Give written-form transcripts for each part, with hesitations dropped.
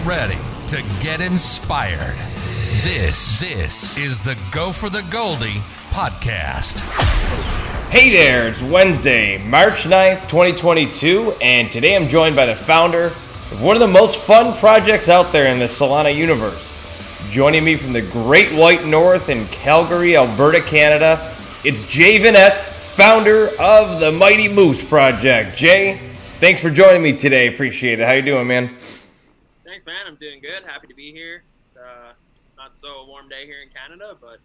ready to get inspired. This is the Go4TheGoldy podcast. Hey there, it's Wednesday, March 9th, 2022, and today I'm joined by the founder of one of the most fun projects out there in the Solana universe. Joining me from the Great White North in Calgary, Alberta, Canada, it's Jaynette, founder of the Mighty Moose Project. Jay, thanks for joining me today. Appreciate it. How you doing, man? Thanks, man. I'm doing good. Happy to be here. It's not so warm day here in Canada, but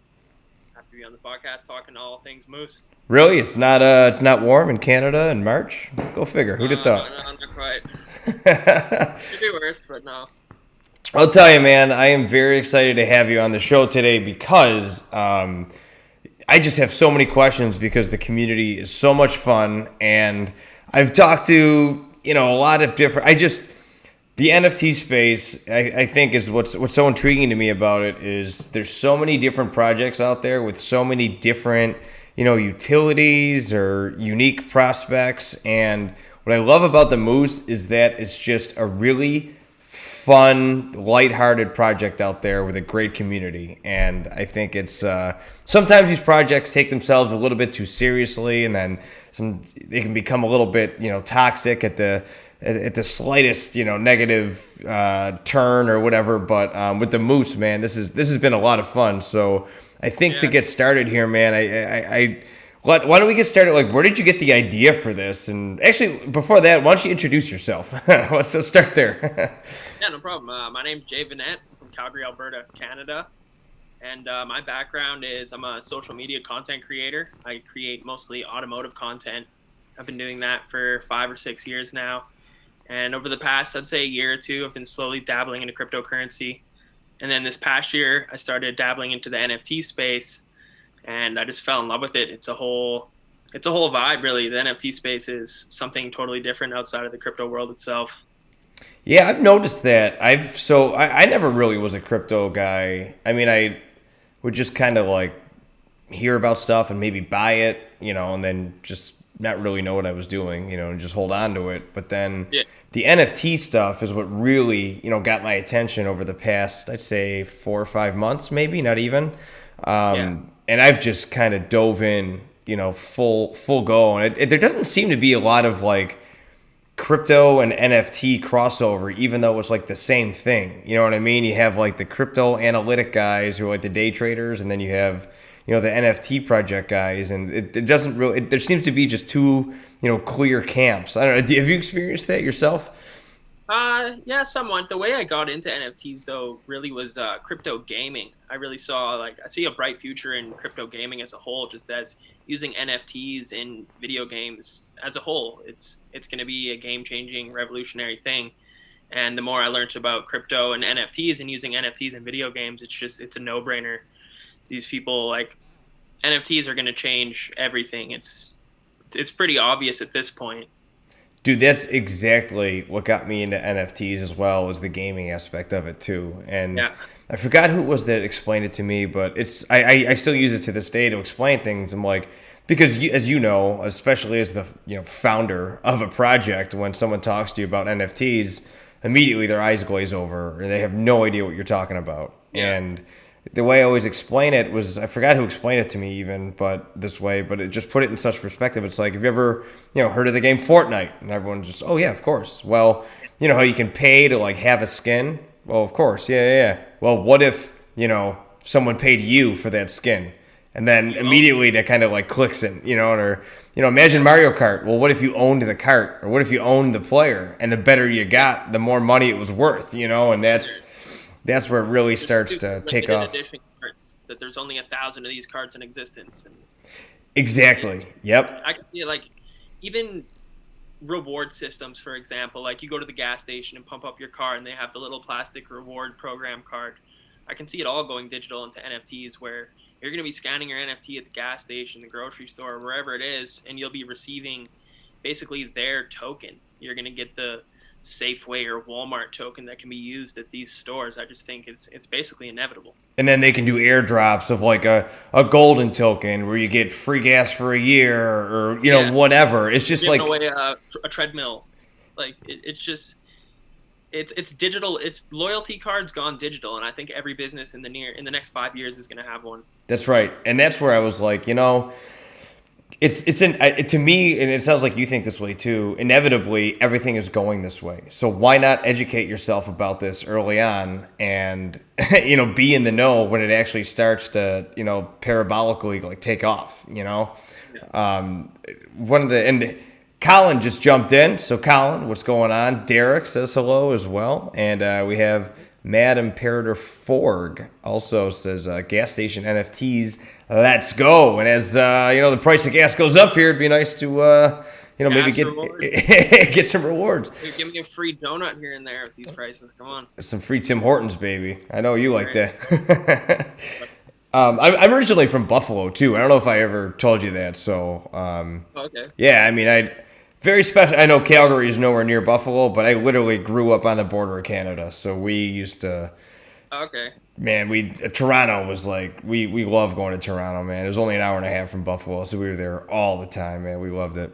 happy to be on the podcast talking all things moose. Really? It's not warm in Canada in March? Go figure. Who'd have thought? No, not quite. Could be worse, but no. I'll tell you, man, I am very excited to have you on the show today because I just have so many questions because the community is so much fun, and I've talked to, a lot of different, the NFT space, I think is what's so intriguing to me about it is there's so many different projects out there with so many different, utilities or unique prospects. And what I love about the Moose is that it's just a really fun, lighthearted project out there with a great community. And I think it's sometimes these projects take themselves a little bit too seriously, and then they can become a little bit, toxic at the slightest, negative turn or whatever. But with the Moose, man, this has been a lot of fun. So I think to get started here, man, why don't we get started? Like, where did you get the idea for this? And actually, before that, why don't you introduce yourself? Let's start there. Yeah, no problem. My name's Jaynette. I'm from Calgary, Alberta, Canada. And my background is I'm a social media content creator. I create mostly automotive content. I've been doing that for 5 or 6 years now. And over the past, I'd say a year or two, I've been slowly dabbling into cryptocurrency. And then this past year, I started dabbling into the NFT space, and I just fell in love with it. It's a whole vibe, really. The NFT space is something totally different outside of the crypto world itself. Yeah, I've noticed that. I never really was a crypto guy. I mean, I would just kind of like hear about stuff and maybe buy it, and then just not really know what I was doing, and just hold on to it. But then the NFT stuff is what really, got my attention over the past, I'd say 4 or 5 months, maybe, not even. And I've just kind of dove in, full go. And there doesn't seem to be a lot of like crypto and NFT crossover, even though it's like the same thing. You know what I mean? You have like the crypto analytic guys who are like the day traders, and then you have, the NFT project guys, and it doesn't really, there seems to be just two, clear camps. I don't know. Have you experienced that yourself? Yeah, somewhat. The way I got into NFTs, though, really was crypto gaming. I see a bright future in crypto gaming as a whole, just as using NFTs in video games as a whole. It's going to be a game-changing, revolutionary thing. And the more I learned about crypto and NFTs and using NFTs in video games, it's a no-brainer. These people, NFTs are going to change everything. It's pretty obvious at this point. Dude, that's exactly what got me into NFTs as well, was the gaming aspect of it too. And I forgot who it was that explained it to me, but I still use it to this day to explain things. I'm like, because as you know, especially as the founder of a project, when someone talks to you about NFTs, immediately their eyes glaze over and they have no idea what you're talking about. Yeah. And the way I always explain it was, I forgot who explained it to me even, but it just put it in such perspective. It's like, have you ever, heard of the game Fortnite? And everyone just, oh yeah, of course. Well, you know how you can pay to like have a skin? Well, of course. Yeah. Well, what if, someone paid you for that skin? And then immediately that kind of like clicks in, or, imagine Mario Kart. Well, what if you owned the kart, or what if you owned the player, and the better you got, the more money it was worth, and that's where it really starts to take off. Cards, that there's only 1,000 of these cards in existence. And exactly. Yep. I can see it, even reward systems, for example. Like, you go to the gas station and pump up your car, and they have the little plastic reward program card. I can see it all going digital into NFTs, where you're going to be scanning your NFT at the gas station, the grocery store, wherever it is, and you'll be receiving basically their token. You're going to get the Safeway or Walmart token that can be used at these stores. I just think it's basically inevitable. And then they can do airdrops of like a golden token where you get free gas for a year, or whatever. It's just giving away a treadmill. It's just it's digital. It's loyalty cards gone digital, and I think every business in the next 5 years is going to have one. That's right. And that's where I was like, to me, and it sounds like you think this way too. Inevitably, everything is going this way. So why not educate yourself about this early on, and be in the know when it actually starts to parabolically like take off. And Colin just jumped in. So Colin, what's going on? Derek says hello as well, and we have Mad Imperator Forg also says gas station NFTs. Let's go. And as the price of gas goes up here, it'd be nice to maybe get some rewards. Dude, give me a free donut here and there with these prices. Come on. Some free Tim Hortons, baby. I know you like that. I'm originally from Buffalo too. I don't know if I ever told you that. So okay. Yeah, I mean, very special. I know Calgary is nowhere near Buffalo, but I literally grew up on the border of Canada. So we used to. Okay. Man, Toronto was like we love going to Toronto, man. It was only an hour and a half from Buffalo, so we were there all the time, man. We loved it.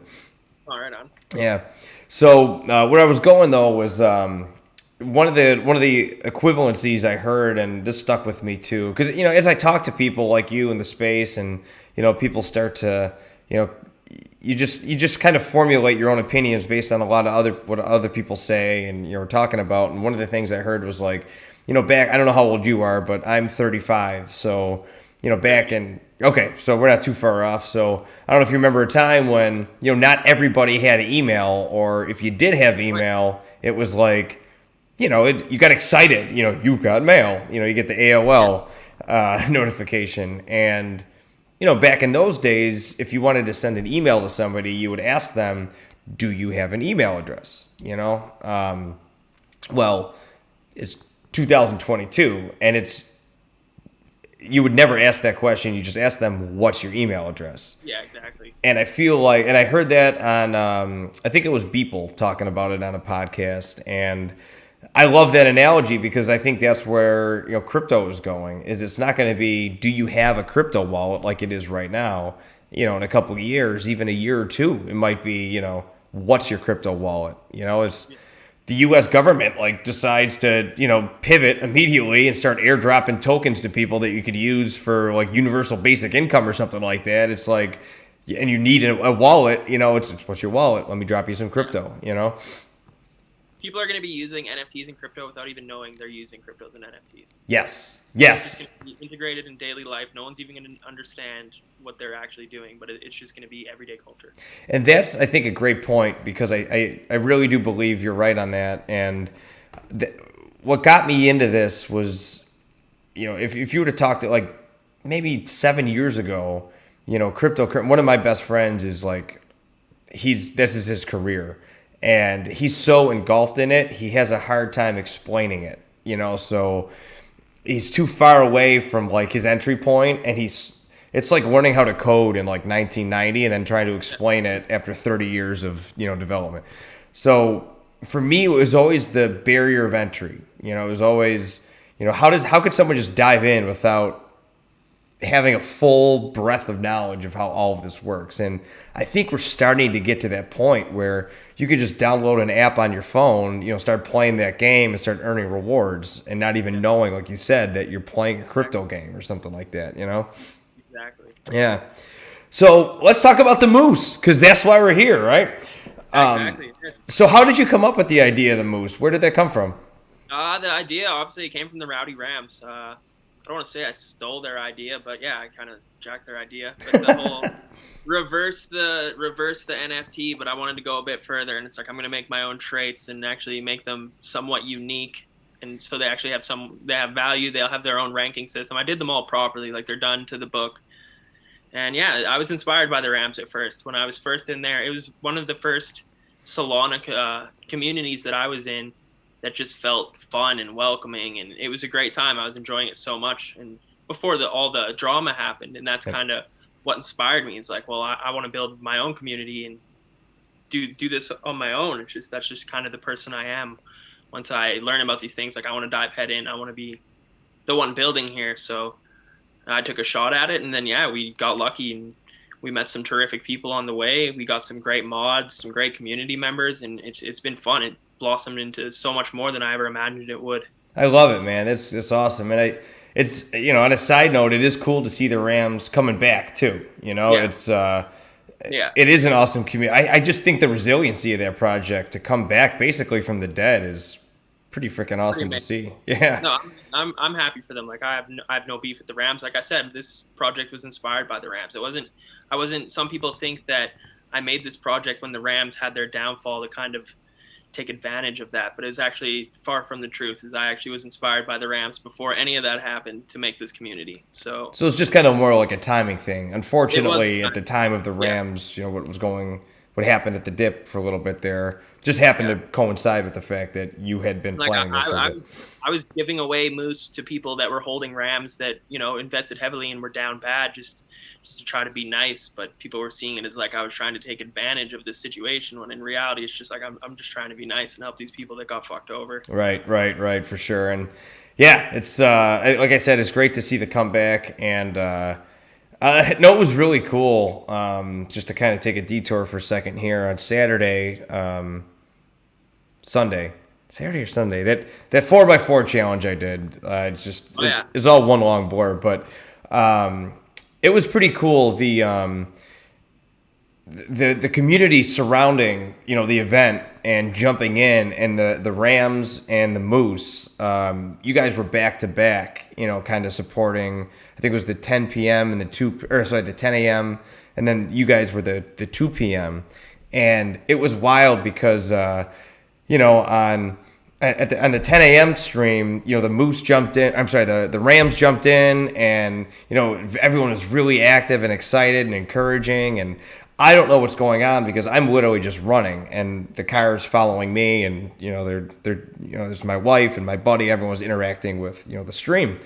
All right, on. Yeah. So where I was going though was one of the equivalencies I heard, and this stuck with me too, because as I talk to people like you in the space, and people start to you just kind of formulate your own opinions based on a lot of what other people say and you're talking about. And one of the things I heard was like, back, I don't know how old you are, but I'm 35. So, back in, okay, so we're not too far off. So I don't know if you remember a time when, not everybody had email, or if you did have email, it was like, you got excited, you got mail, you get the AOL notification. And, back in those days, if you wanted to send an email to somebody, you would ask them, do you have an email address? Well, it's 2022, and you would never ask that question. You just ask them, what's your email address? Yeah, exactly. And I feel like, and I heard that on, I think it was Beeple talking about it on a podcast, and I love that analogy because I think that's where crypto is going. Is it's not going to be, do you have a crypto wallet like it is right now? In a couple of years, even a year or two, it might be what's your crypto wallet? It's the U.S. government decides to pivot immediately and start airdropping tokens to people that you could use for universal basic income or something like that. It's like, and you need a wallet. It's what's your wallet? Let me drop you some crypto. People are going to be using NFTs and crypto without even knowing they're using cryptos and NFTs. Yes. It's just going to be integrated in daily life. No one's even going to understand what they're actually doing, but it's just going to be everyday culture. And that's, I think, a great point, because I really do believe you're right on that. And what got me into this was, if you were to talk to maybe 7 years ago, crypto, one of my best friends is this is his career. And he's so engulfed in it, he has a hard time explaining it, so he's too far away from his entry point, and it's like learning how to code in 1990 and then trying to explain it after 30 years of, development. So for me, it was always the barrier of entry. It was always, how could someone just dive in without having a full breadth of knowledge of how all of this works? And I think we're starting to get to that point where you could just download an app on your phone, start playing that game and start earning rewards and not even knowing, like you said, that you're playing a crypto game or something like that, Exactly. Yeah. So let's talk about the Moose, because that's why we're here, right? Exactly. So how did you come up with the idea of the Moose? Where did that come from? The idea obviously came from the Rowdy Rams. I don't want to say I stole their idea, but yeah, I kind of jacked their idea. But the whole reverse the NFT, but I wanted to go a bit further, and it's like I'm going to make my own traits and actually make them somewhat unique, and so they actually have value. They'll have their own ranking system. I did them all properly, they're done to the book. And yeah, I was inspired by the Rams at first. When I was first in there, it was one of the first Solana communities that I was in that just felt fun and welcoming, and it was a great time. I was enjoying it so much, and before all the drama happened, and that's kind of what inspired me. It's like, well, I want to build my own community and do this on my own. That's just kind of the person I am. Once I learn about these things, I want to dive head in. I want to be the one building here. So I took a shot at it, and then yeah, we got lucky and we met some terrific people on the way. We got some great mods, some great community members, and it's been fun. blossomed into so much more than I ever imagined it would. I love it, man. It's awesome, and it's on a side note, it is cool to see the Rams coming back too. Yeah. It's Yeah. it is an awesome community. I just think the resiliency of that project to come back basically from the dead is pretty freaking awesome to see. Yeah. No, I'm happy for them. Like I have no beef with the Rams. Like I said, this project was inspired by the Rams. I wasn't. Some people think that I made this project when the Rams had their downfall to kind of take advantage of that, but it was actually far from the truth. As I actually was inspired by the Rams before any of that happened to make this community. So it's just kind of more like a timing thing. Unfortunately, at the time of the Rams, what happened at the dip for a little bit there just happened to coincide with the fact that you had been planning this for a bit. I was giving away moose to people that were holding Rams that, invested heavily and were down bad just to try to be nice. But people were seeing it as like I was trying to take advantage of this situation, when in reality, it's just like I'm just trying to be nice and help these people that got fucked over. Right, for sure. And yeah, it's like I said, it's great to see the comeback. And it was really cool, just to kind of take a detour for a second here on Saturday or Sunday, that 4x4 challenge I did. It's all one long blur, but it was pretty cool. The community surrounding the event and jumping in, and the Rams and the Moose, you guys were back to back, kind of supporting. I think it was the 10 p.m. and the 10 a.m. and then you guys were the 2 p.m. and it was wild because on the 10 a.m. stream, the Moose jumped in. I'm sorry, the Rams jumped in, and everyone was really active and excited and encouraging. And I don't know what's going on because I'm literally just running, and the car is following me, and they're there's my wife and my buddy. Everyone's interacting with the stream.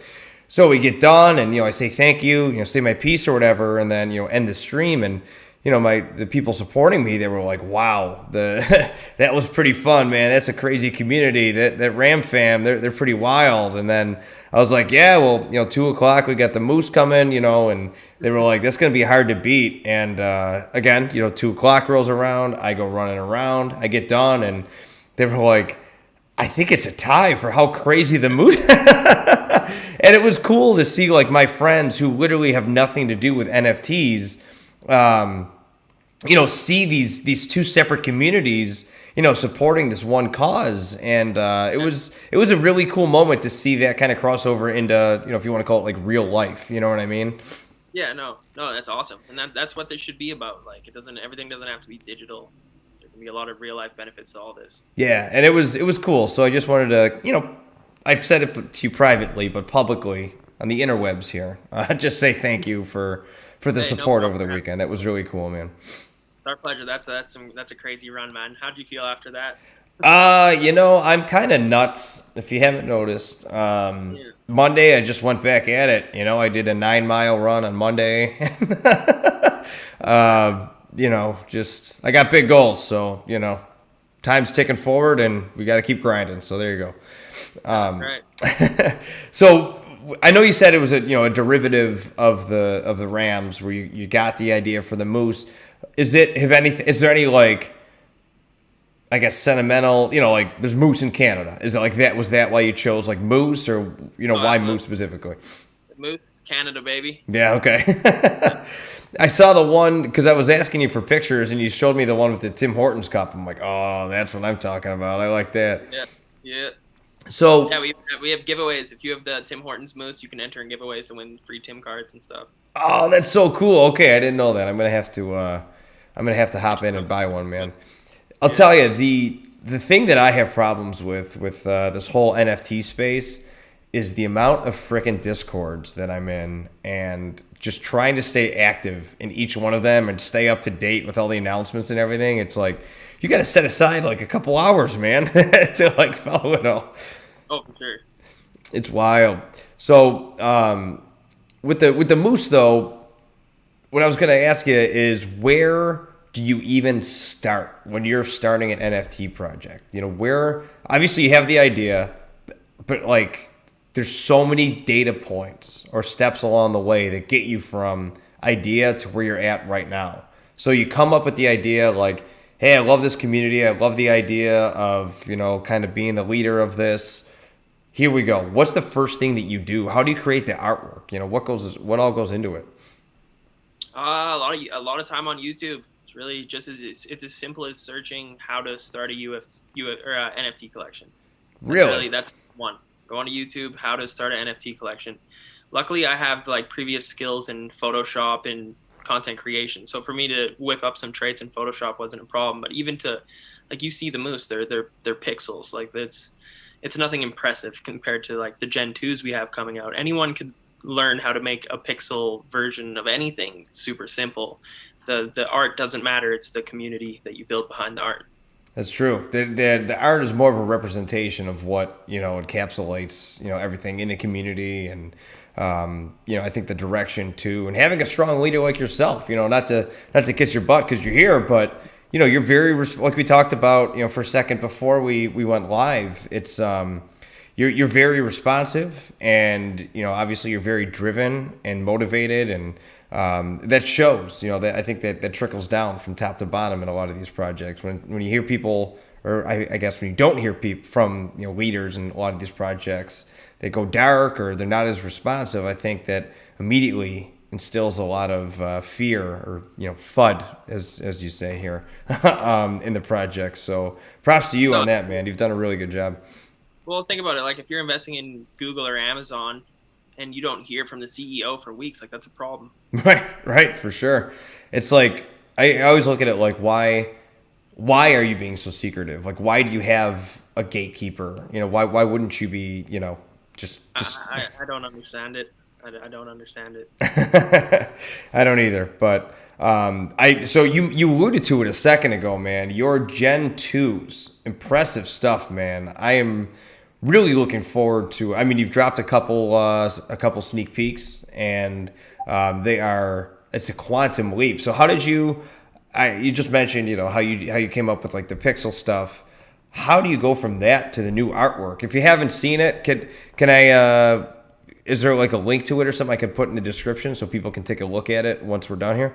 So we get done, and I say thank you, say my piece or whatever, and then end the stream. And the people supporting me, they were like, wow, that was pretty fun, man. That's a crazy community. That Ram fam, they're pretty wild. And then I was like, yeah, well, 2:00, we got the Moose coming, and they were like, that's going to be hard to beat. And again, 2:00 rolls around, I go running around, I get done, and they were like, I think it's a tie for how crazy the Moose. And it was cool to see like my friends who literally have nothing to do with NFTs, see these two separate communities, supporting this one cause. And it was a really cool moment to see that kind of crossover into, if you want to call it like real life, you know what I mean? Yeah, no, that's awesome. And that's what they should be about. Like everything doesn't have to be digital. There can be a lot of real life benefits to all this. Yeah. And it was cool. So I just wanted to, I've said it to you privately, but publicly on the interwebs here, just say thank you for the support over the weekend. That was really cool, man. It's our pleasure. That's a crazy run, man. How'd you feel after that? I'm kind of nuts. If you haven't noticed, Monday I just went back at it. I did a 9-mile run on Monday. I got big goals, so time's ticking forward, and we got to keep grinding. So there you go. Right. So I know you said it was a derivative of the Rams, where you got the idea for the Moose. Is there any like, I guess, sentimental, like there's Moose in Canada? Is it like that? Was that why you chose like Moose, or why Moose specifically? Moose, Canada, baby. Yeah, okay. I saw the one because I was asking you for pictures, and you showed me the one with the Tim Hortons cup. I'm like, oh, that's what I'm talking about. I like that. Yeah. So yeah, we have giveaways. If you have the Tim Hortons Moose, you can enter in giveaways to win free Tim cards and stuff. Oh, that's so cool. Okay, I didn't know that. I'm gonna have to hop in and buy one, man. I'll tell you, the thing that I have problems with this whole NFT space is the amount of frickin' discords that I'm in, and just trying to stay active in each one of them and stay up to date with all the announcements and everything. It's like you got to set aside like a couple hours, man, to like follow it all. Oh, for sure. It's wild. So with the Moose though, what I was going to ask you is, where do you even start when you're starting an NFT project? Where obviously you have the idea, but like there's so many data points or steps along the way that get you from idea to where you're at right now. So you come up with the idea like, hey, I love this community. I love the idea of, kind of being the leader of this. Here we go. What's the first thing that you do? How do you create the artwork? What all goes into it? A lot of time on YouTube. It's really just it's as simple as searching how to start a NFT collection. Really? That's one. Go on to YouTube, how to start an NFT collection. Luckily, I have like previous skills in Photoshop and content creation. So for me to whip up some traits in Photoshop wasn't a problem. But even to, like, you see the moose, they're pixels. Like it's nothing impressive compared to like the Gen 2s we have coming out. Anyone could learn how to make a pixel version of anything super simple. The art doesn't matter. It's the community that you build behind the art. That's true. The art is more of a representation of what, encapsulates, everything in the community. And, I think the direction too, and having a strong leader like yourself, not to kiss your butt because you're here, but, you're very, like we talked about, for a second before we went live, it's, you're very responsive, and, obviously you're very driven and motivated, and, that shows, that I think that trickles down from top to bottom in a lot of these projects. When you hear people, or I guess when you don't hear people from, leaders in a lot of these projects, they go dark or they're not as responsive, I think that immediately instills a lot of fear, or FUD, as you say here, in the project. So props to you on that, man. You've done a really good job. Well, think about it. Like, if you're investing in Google or Amazon and you don't hear from the CEO for weeks, like, that's a problem. Right, for sure. It's like, I always look at it like, why are you being so secretive? Like, why do you have a gatekeeper? Why wouldn't you be, just I don't understand it. I don't understand it. I don't either. But so you alluded to it a second ago, man. Your Gen 2s, impressive stuff, man. I am really looking forward to. I mean, you've dropped a couple sneak peeks, and it's a quantum leap. So how did you? You just mentioned, how you came up with like the pixel stuff. How do you go from that to the new artwork? If you haven't seen it, can I? Is there like a link to it or something I could put in the description so people can take a look at it once we're done here?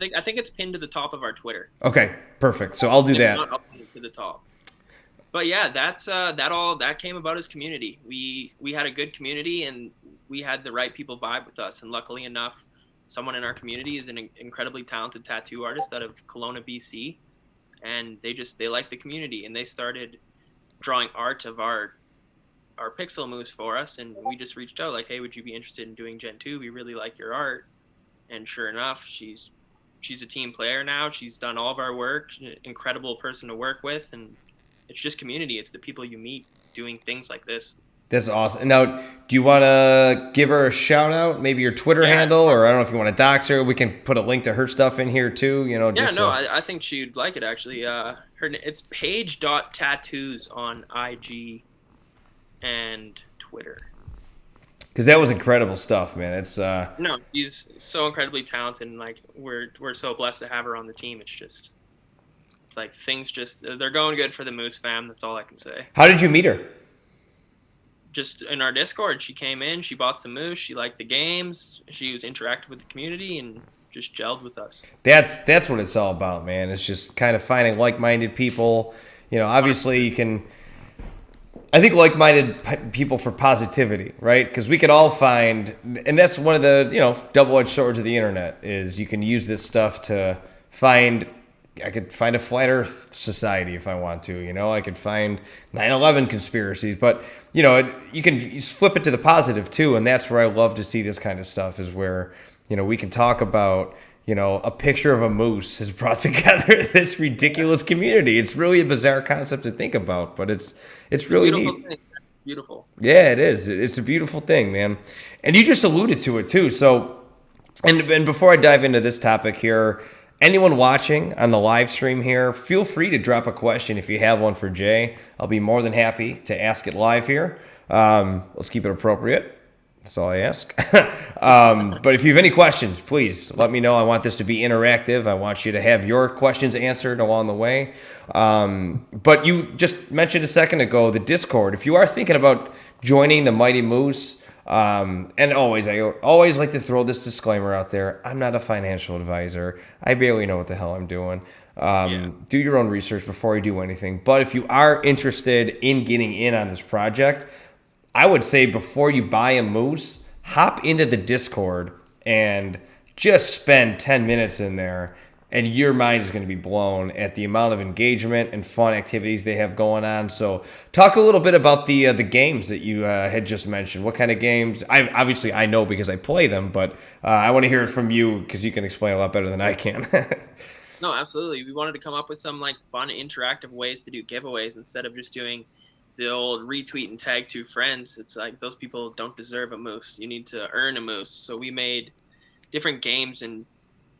I think it's pinned to the top of our Twitter. Okay, perfect. So I'll do that. Not up to the top. But yeah, that came about as community. We had a good community, and we had the right people vibe with us. And luckily enough, someone in our community is an incredibly talented tattoo artist out of Kelowna, BC, and they like the community, and they started drawing art of our pixel moose for us, and we just reached out like, hey, would you be interested in doing Gen 2? We really like your art. And sure enough, she's a team player now. She's done all of our work. Incredible person to work with, and it's just community. It's the people you meet doing things like this. That's awesome. Now, do you want to give her a shout out? Maybe your Twitter handle, or I don't know if you want to dox her. We can put a link to her stuff in here too. I think she'd like it actually. It's page.tattoos on IG and Twitter. Because that was incredible stuff, man. It's no, she's so incredibly talented, and like we're so blessed to have her on the team. It's like things they're going good for the Moose fam. That's all I can say. How did you meet her? Just in our Discord. She came in, she bought some moose, she liked the games, she was interactive with the community, and just gelled with us. That's what it's all about, man. It's just kind of finding like-minded people. Obviously you can, I think, like-minded people for positivity, right? Because we can all find, and that's one of the, double-edged swords of the internet, is you can use this stuff to find. I could find a flat Earth society if I want to, I could find 9/11 conspiracies, but you can flip it to the positive too. And that's where I love to see this kind of stuff, is where, we can talk about, a picture of a moose has brought together this ridiculous community. It's really a bizarre concept to think about, but it's really neat. Beautiful. Yeah, it is. It's a beautiful thing, man. And you just alluded to it too. So, and before I dive into this topic here, anyone watching on the live stream here, feel free to drop a question if you have one for Jay. I'll be more than happy to ask it live here. Let's keep it appropriate. That's all I ask. But if you have any questions, please let me know. I want this to be interactive. I want you to have your questions answered along the way. But you just mentioned a second ago the Discord. If you are thinking about joining the Mighty Moose, and I always like to throw this disclaimer out there. I'm not a financial advisor. I barely know what the hell I'm doing. Do your own research before you do anything. But if you are interested in getting in on this project, I would say before you buy a moose, hop into the Discord and just spend 10 minutes in there, and your mind is going to be blown at the amount of engagement and fun activities they have going on. So talk a little bit about the games that you had just mentioned. What kind of games? I know because I play them, but I want to hear it from you because you can explain a lot better than I can. No, absolutely. We wanted to come up with some like fun, interactive ways to do giveaways instead of just doing the old retweet and tag 2 friends. It's like those people don't deserve a moose. You need to earn a moose. So we made different games and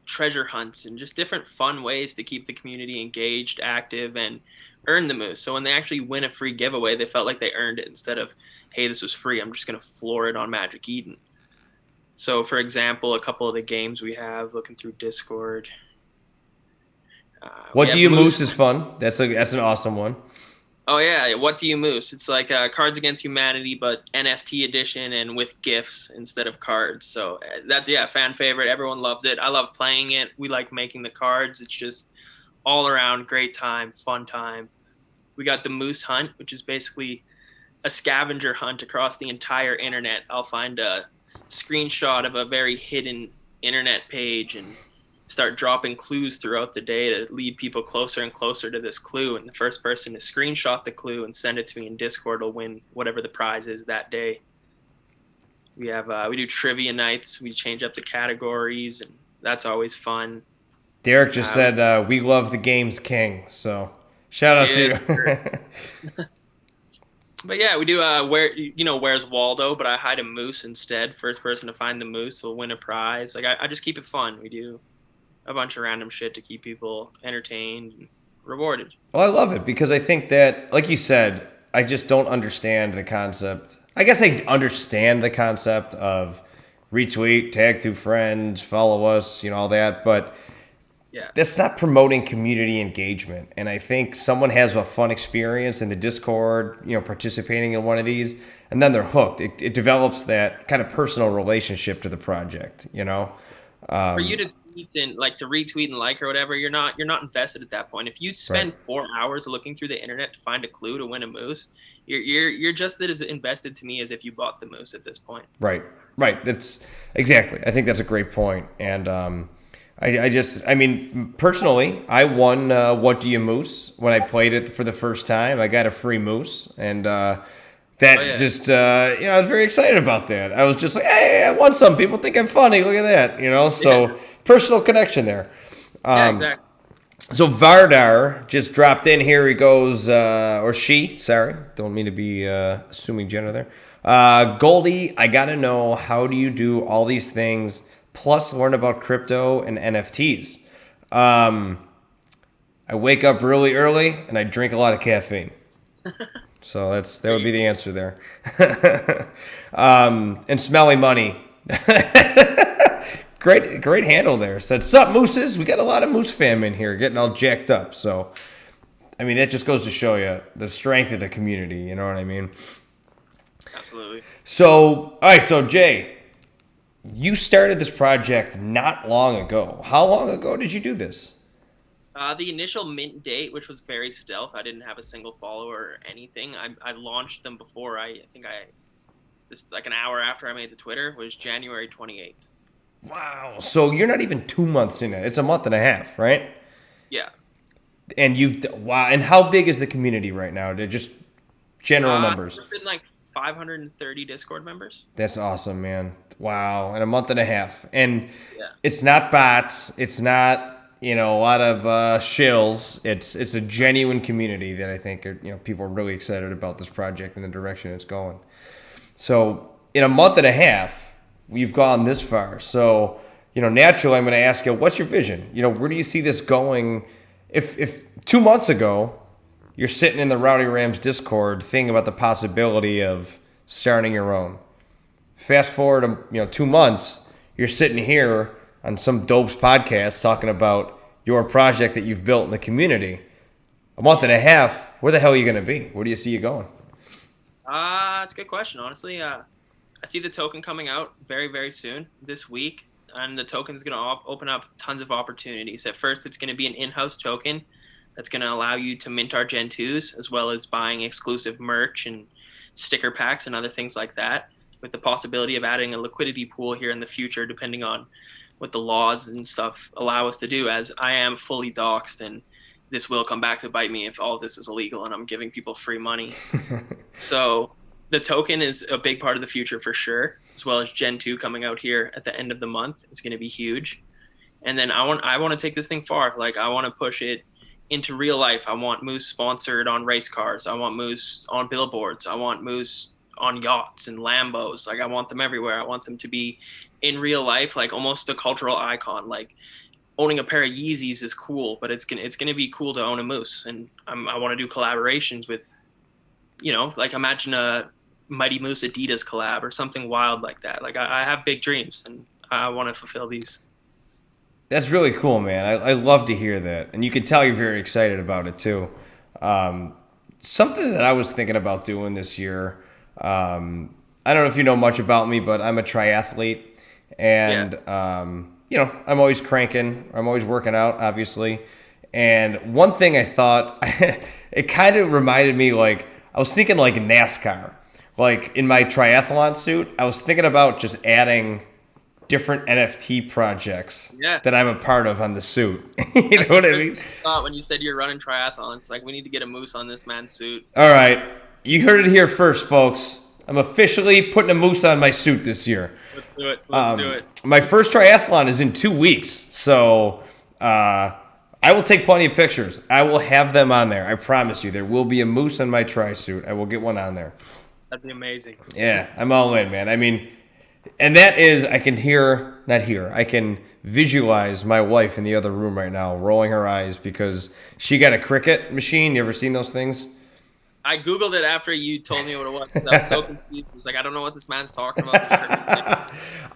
treasure hunts and just different fun ways to keep the community engaged, active, and earn the moose. So when they actually win a free giveaway, they felt like they earned it instead of, hey, this was free, I'm just going to floor it on Magic Eden. So for example, a couple of the games we have, looking through Discord. What Do You Moose is fun. That's an awesome one. Oh yeah, What Do You Moose? It's like Cards Against Humanity, but NFT edition and with gifts instead of cards. So that's fan favorite. Everyone loves it. I love playing it. We like making the cards. It's just all around great time, fun time. We got the Moose Hunt, which is basically a scavenger hunt across the entire internet. I'll find a screenshot of a very hidden internet page and start dropping clues throughout the day to lead people closer and closer to this clue. And the first person to screenshot the clue and send it to me in Discord will win whatever the prize is that day. We have we do trivia nights. We change up the categories, and that's always fun. Derek just said we love the game's king. So shout out to you. But yeah, we do Where's Waldo, but I hide a moose instead. First person to find the moose will win a prize. Like I just keep it fun. We do a bunch of random shit to keep people entertained and rewarded. Well, I love it because I think that, like you said, I just don't understand the concept. I guess I understand the concept of retweet, tag 2 friends, follow us, all that, but that's not promoting community engagement. And I think someone has a fun experience in the Discord, participating in one of these, and then they're hooked. It develops that kind of personal relationship to the project, For you to retweet and like or whatever, you're not invested at that point. If you spend 4 hours looking through the internet to find a clue to win a moose, you're just as invested to me as if you bought the moose at this point. Right. That's exactly. I think that's a great point. And personally, I won What Do You Moose when I played it for the first time. I got a free moose, and I was very excited about that. I was just like, hey, I won some. People think I'm funny. Look at that, So personal connection there. Exactly. So Vardar just dropped in here. He goes, or she, sorry. Don't mean to be assuming gender there. Goldie, I got to know, how do you do all these things, plus learn about crypto and NFTs? I wake up really early, and I drink a lot of caffeine. So that would be the answer there. And smelly money. Great handle there. Said, sup, mooses? We got a lot of moose fam in here getting all jacked up. So, that just goes to show you the strength of the community. You know what I mean? Absolutely. So, all right. So, Jay, you started this project not long ago. How long ago did you do this? The initial mint date, which was very stealth, I didn't have a single follower or anything. I launched them before. Like an hour after I made the Twitter, was January 28th. Wow. So you're not even 2 months in it. It's a month and a half, right? Yeah. And wow. And how big is the community right now? They're just general numbers. We're sitting like 530 Discord members. That's awesome, man. Wow. In a month and a half. And it's not bots. It's not, a lot of shills. It's a genuine community that I think people are really excited about this project and the direction it's going. So in a month and a half, we've gone this far. So, naturally, I'm going to ask you, what's your vision? Where do you see this going? If 2 months ago, you're sitting in the Rowdy Rams Discord thinking about the possibility of starting your own. Fast forward, 2 months, you're sitting here on some dope's podcast talking about your project that you've built in the community. A month and a half, where the hell are you going to be? Where do you see you going? That's a good question, honestly. I see the token coming out very, very soon this week. and the token's going to open up tons of opportunities. At first, it's going to be an in-house token that's going to allow you to mint our Gen 2s, as well as buying exclusive merch and sticker packs and other things like that, with the possibility of adding a liquidity pool here in the future, depending on what the laws and stuff allow us to do, as I am fully doxxed, and this will come back to bite me if all of this is illegal and I'm giving people free money. So the token is a big part of the future for sure, as well as Gen 2 coming out here at the end of the month. It's going to be huge. And then I want to take this thing far. Like, I want to push it into real life. I want Moose sponsored on race cars. I want Moose on billboards. I want Moose on yachts and Lambos. Like, I want them everywhere. I want them to be in real life, like almost a cultural icon. Like, owning a pair of Yeezys is cool, but it's gonna be cool to own a Moose. And I want to do collaborations with, like, imagine a Mighty Moose Adidas collab or something wild like that. Like, I have big dreams and I want to fulfill these. That's really cool, man. I love to hear that. And you can tell you're very excited about it, too. Something that I was thinking about doing this year, I don't know if you know much about me, but I'm a triathlete. And, I'm always cranking. I'm always working out, obviously. And one thing I thought, it kind of reminded me, like, I was thinking like NASCAR. Like, in my triathlon suit, I was thinking about just adding different NFT projects that I'm a part of on the suit. You know what I mean? Thought when you said you're running triathlons, like, we need to get a Moose on this man's suit. All right. You heard it here first, folks. I'm officially putting a Moose on my suit this year. Let's do it. Let's do it. My first triathlon is in 2 weeks. So I will take plenty of pictures. I will have them on there. I promise you. There will be a Moose on my tri-suit. I will get one on there. That'd be amazing. Yeah, I'm all in, man. I mean, and that is, I can visualize my wife in the other room right now rolling her eyes because she got a cricket machine. You ever seen those things? I Googled it after you told me what it was. I was so confused. It's like, I don't know what this man's talking about.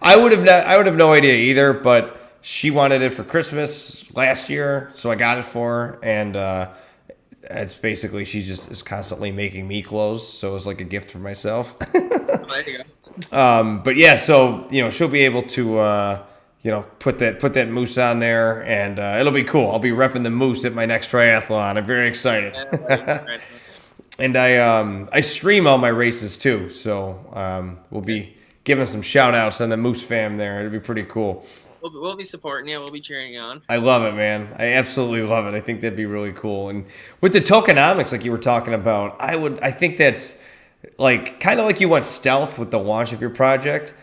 I would have no idea either, but she wanted it for Christmas last year, so I got it for her, and it's basically, she just is constantly making me clothes, so it was like a gift for myself. There you go. But yeah, so she'll be able to put that Moose on there, and it'll be cool. I'll be repping the Moose at my next triathlon. I'm very excited. Yeah, and I stream all my races too, so we'll be giving some shout outs on the Moose fam there. It'll be pretty cool. We'll be supporting you. We'll be cheering you on. I love it, man. I absolutely love it. I think that'd be really cool. And with the tokenomics, like you were talking about, I think that's like kind of like you went stealth with the launch of your project.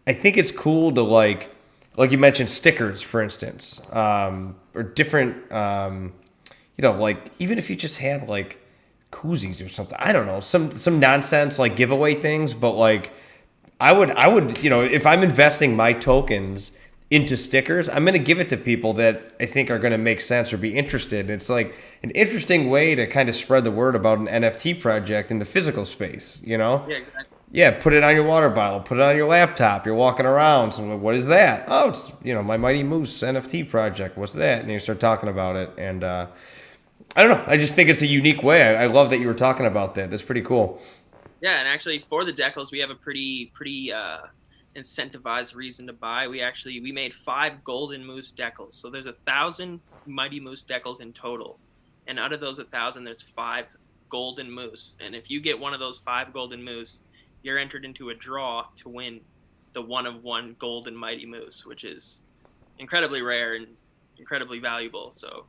I think it's cool to like you mentioned stickers, for instance, or different, like even if you just had like koozies or something. I don't know, some nonsense like giveaway things, but like I would, if I'm investing my tokens into stickers, I'm going to give it to people that I think are going to make sense or be interested. It's like an interesting way to kind of spread the word about an NFT project in the physical space, Yeah, exactly. Yeah, put it on your water bottle, put it on your laptop. You're walking around. So what is that? Oh, it's, my Mighty Moose NFT project. What's that? And you start talking about it. And I don't know. I just think it's a unique way. I love that you were talking about that. That's pretty cool. Yeah, and actually for the decals, we have a pretty incentivized reason to buy. We made 5 golden Moose decals. So there's 1,000 Mighty Moose decals in total. And out of those 1,000, there's 5 golden Moose. And if you get one of those 5 golden Moose, you're entered into a draw to win the 1-of-1 golden Mighty Moose, which is incredibly rare and incredibly valuable. So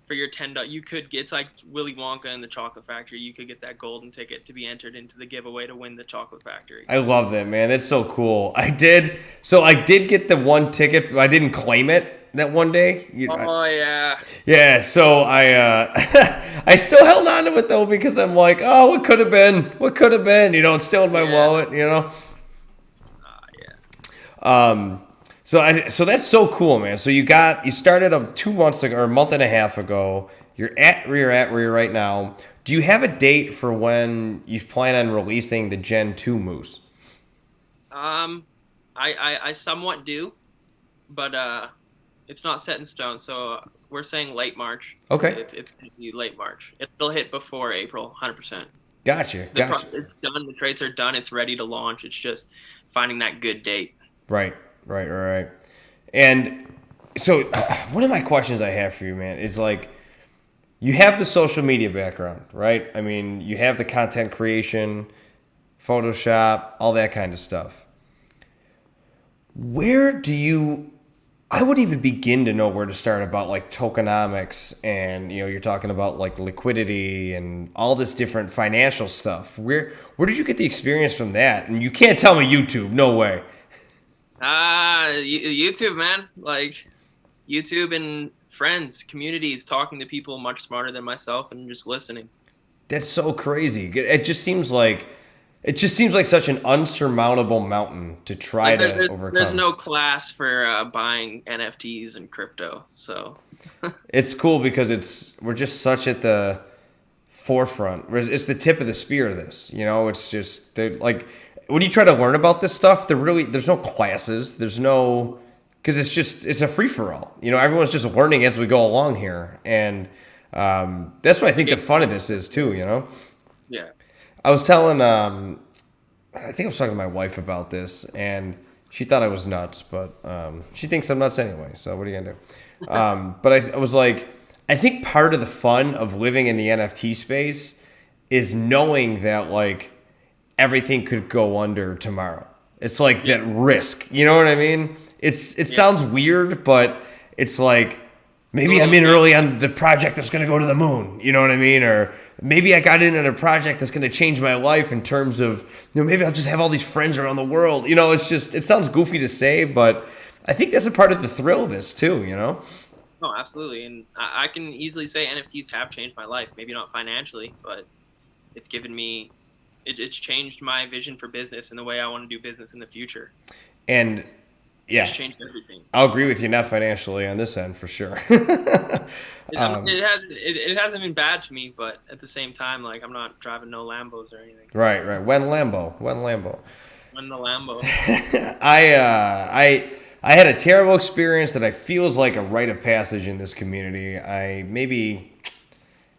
for your $10, you could get, it's like Willy Wonka and the Chocolate Factory. You could get that golden ticket to be entered into the giveaway to win the Chocolate Factory. I love that, man. That's so cool. I did get the one ticket. I didn't claim it that one day. Yeah. Yeah. So I still held on to it though because I'm like, oh, what could have been? What could have been? It's still in my wallet. Yeah. So that's so cool, man. So you started up 2 months ago or a month and a half ago. You're at where you're right now. Do you have a date for when you plan on releasing the Gen 2 Moose? I somewhat do, but it's not set in stone. So we're saying late March. Okay. It's going to be late March. It'll hit before April, 100%. Gotcha. It's done. The trades are done. It's ready to launch. It's just finding that good date. Right. And so one of my questions I have for you, man, is like, you have the social media background, right? I mean, you have the content creation, Photoshop, all that kind of stuff. I wouldn't even begin to know where to start about like tokenomics, and you're talking about like liquidity and all this different financial stuff. Where did you get the experience from that? And you can't tell me YouTube, no way. YouTube, man. Like YouTube and friends, communities, talking to people much smarter than myself and just listening. That's so crazy. It just seems like such an unsurmountable mountain to try to overcome. There's no class for buying NFTs and crypto, so it's cool because we're just such at the forefront. It's the tip of the spear of this. It's just like when you try to learn about this stuff, there's no classes. There's no, because it's a free for all. Everyone's just learning as we go along here, and that's what I think the fun of this is too. Yeah. I was telling, I think I was talking to my wife about this, and she thought I was nuts, but she thinks I'm nuts anyway. So what are you gonna do? But I was like, I think part of the fun of living in the NFT space is knowing that like everything could go under tomorrow. It's like that risk. You know what I mean? It sounds weird, but it's like maybe I'm in early on the project that's going to go to the moon. You know what I mean? Or maybe I got in on a project that's going to change my life in terms of, maybe I'll just have all these friends around the world. It sounds goofy to say, but I think that's a part of the thrill of this too, Oh, absolutely. And I can easily say NFTs have changed my life. Maybe not financially, but it's given me, it's changed my vision for business and the way I want to do business in the future. And it's changed everything. I'll agree with you, not financially on this end for sure. It hasn't been bad to me, but at the same time, like I'm not driving no Lambos or anything. Right. When Lambo. When the Lambo. I had a terrible experience that I feel is like a rite of passage in this community. Maybe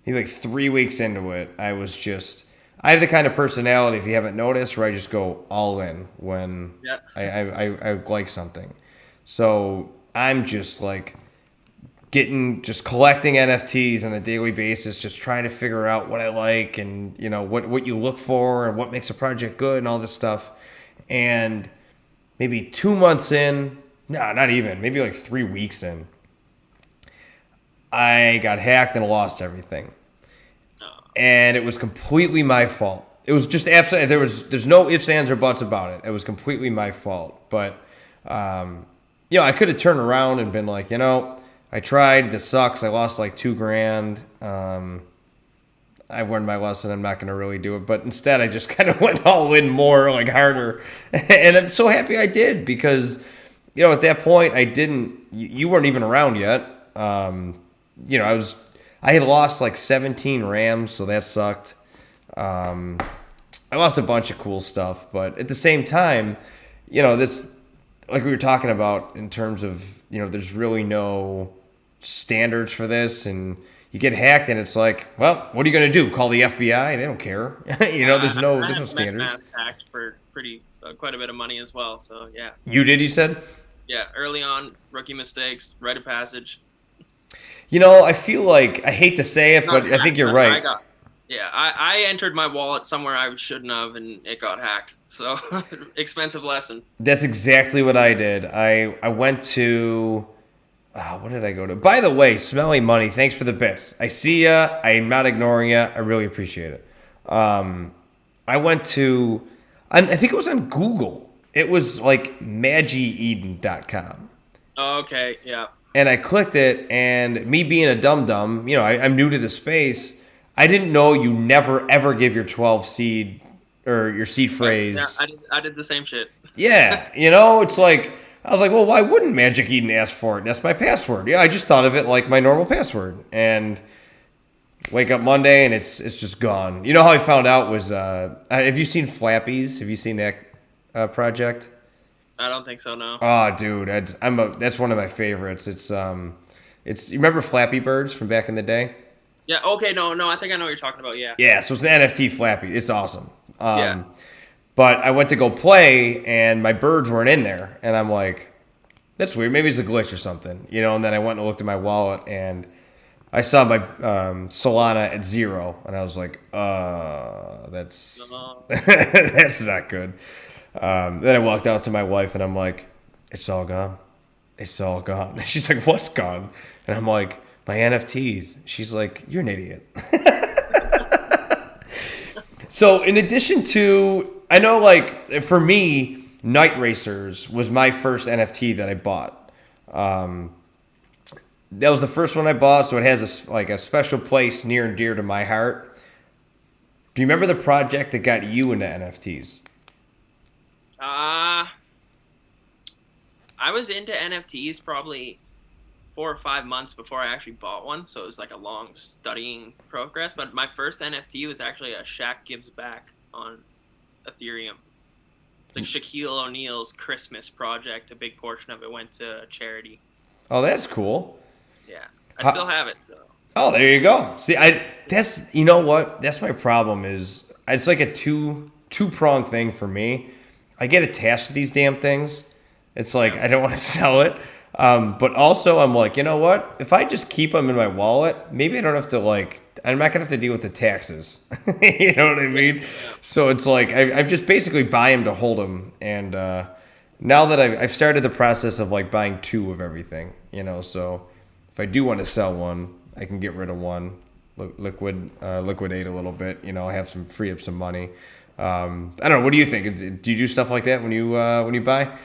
like 3 weeks into it, I have the kind of personality, if you haven't noticed, where I just go all in when I like something. So I'm just like collecting NFTs on a daily basis, just trying to figure out what I like and, what you look for and what makes a project good and all this stuff. And maybe 2 months in, no, not even, maybe like 3 weeks in, I got hacked and lost everything. And it was completely my fault. It was just absolutely, there's no ifs, ands, or buts about it. It was completely my fault. But, I could have turned around and been like, I tried, this sucks. I lost like $2,000. I've learned my lesson. I'm not going to really do it. But instead, I just kind of went all in more, like harder. And I'm so happy I did because, at that point, you weren't even around yet. I had lost like 17 Rams, so that sucked. I lost a bunch of cool stuff, but at the same time, this, like we were talking about in terms of, there's really no standards for this, and you get hacked and it's like, well, what are you going to do? Call the FBI? They don't care. There's no standards. I hacked for quite a bit of money as well, so yeah. You did, you said? Yeah, early on, rookie mistakes, rite of passage. I feel like, I hate to say it, but I think you're right. I entered my wallet somewhere I shouldn't have, and it got hacked. So, expensive lesson. That's exactly what I did. I went to, what did I go to? By the way, Smelly Money, thanks for the bits. I see ya. I'm not ignoring ya. I really appreciate it. I went to, I think it was on Google. It was like MagieEden.com. Oh, okay, yeah. And I clicked it, and me being a dum-dum, I'm new to the space. I didn't know you never, ever give your 12 seed or your seed phrase. Yeah, I did the same shit. Yeah, it's like, I was like, well, why wouldn't Magic Eden ask for it? That's my password. Yeah, I just thought of it like my normal password. And wake up Monday, and it's just gone. You know how I found out was, have you seen Flappies? Have you seen that project? I don't think so, no. Oh, dude, that's one of my favorites. It's you remember Flappy Birds from back in the day? Yeah. Okay. No. I think I know what you're talking about. Yeah. Yeah. So it's an NFT Flappy. It's awesome. Yeah. But I went to go play, and my birds weren't in there, and I'm like, That's weird. Maybe it's a glitch or something, you know. And then I went and looked at my wallet, and I saw my Solana at 0, and I was like, that's that's not good. Then I walked out to my wife, and I'm like, it's all gone. It's all gone. And she's like, what's gone? And I'm like, my NFTs. She's like, you're an idiot. So in addition to, I know like for me, Night Racers was my first NFT that I bought. That was the first one I bought, so it has a special place near and dear to my heart. Do you remember the project that got you into NFTs? I was into NFTs probably 4 or 5 months before I actually bought one, so it was like a long studying progress. But my first NFT was actually a Shaq Gives Back on Ethereum. It's like Shaquille O'Neal's Christmas project. A big portion of it went to charity. Oh, that's cool. Yeah, I still have it. So. Oh, there you go. See, that's, you know what? That's my problem. Is it's like a two-pronged thing for me. I get attached to these damn things. It's like I don't want to sell it. But also I'm like, you know what? If I just keep them in my wallet, maybe I don't have to I'm not going to have to deal with the taxes. You know what I mean? So it's like, I just basically buy them to hold them. And now that I've started the process of like buying 2 of everything, you know, so if I do want to sell one, I can get rid of one, liquidate a little bit, you know, free up some money. I don't know. What do you think? Do you do stuff like that when you buy?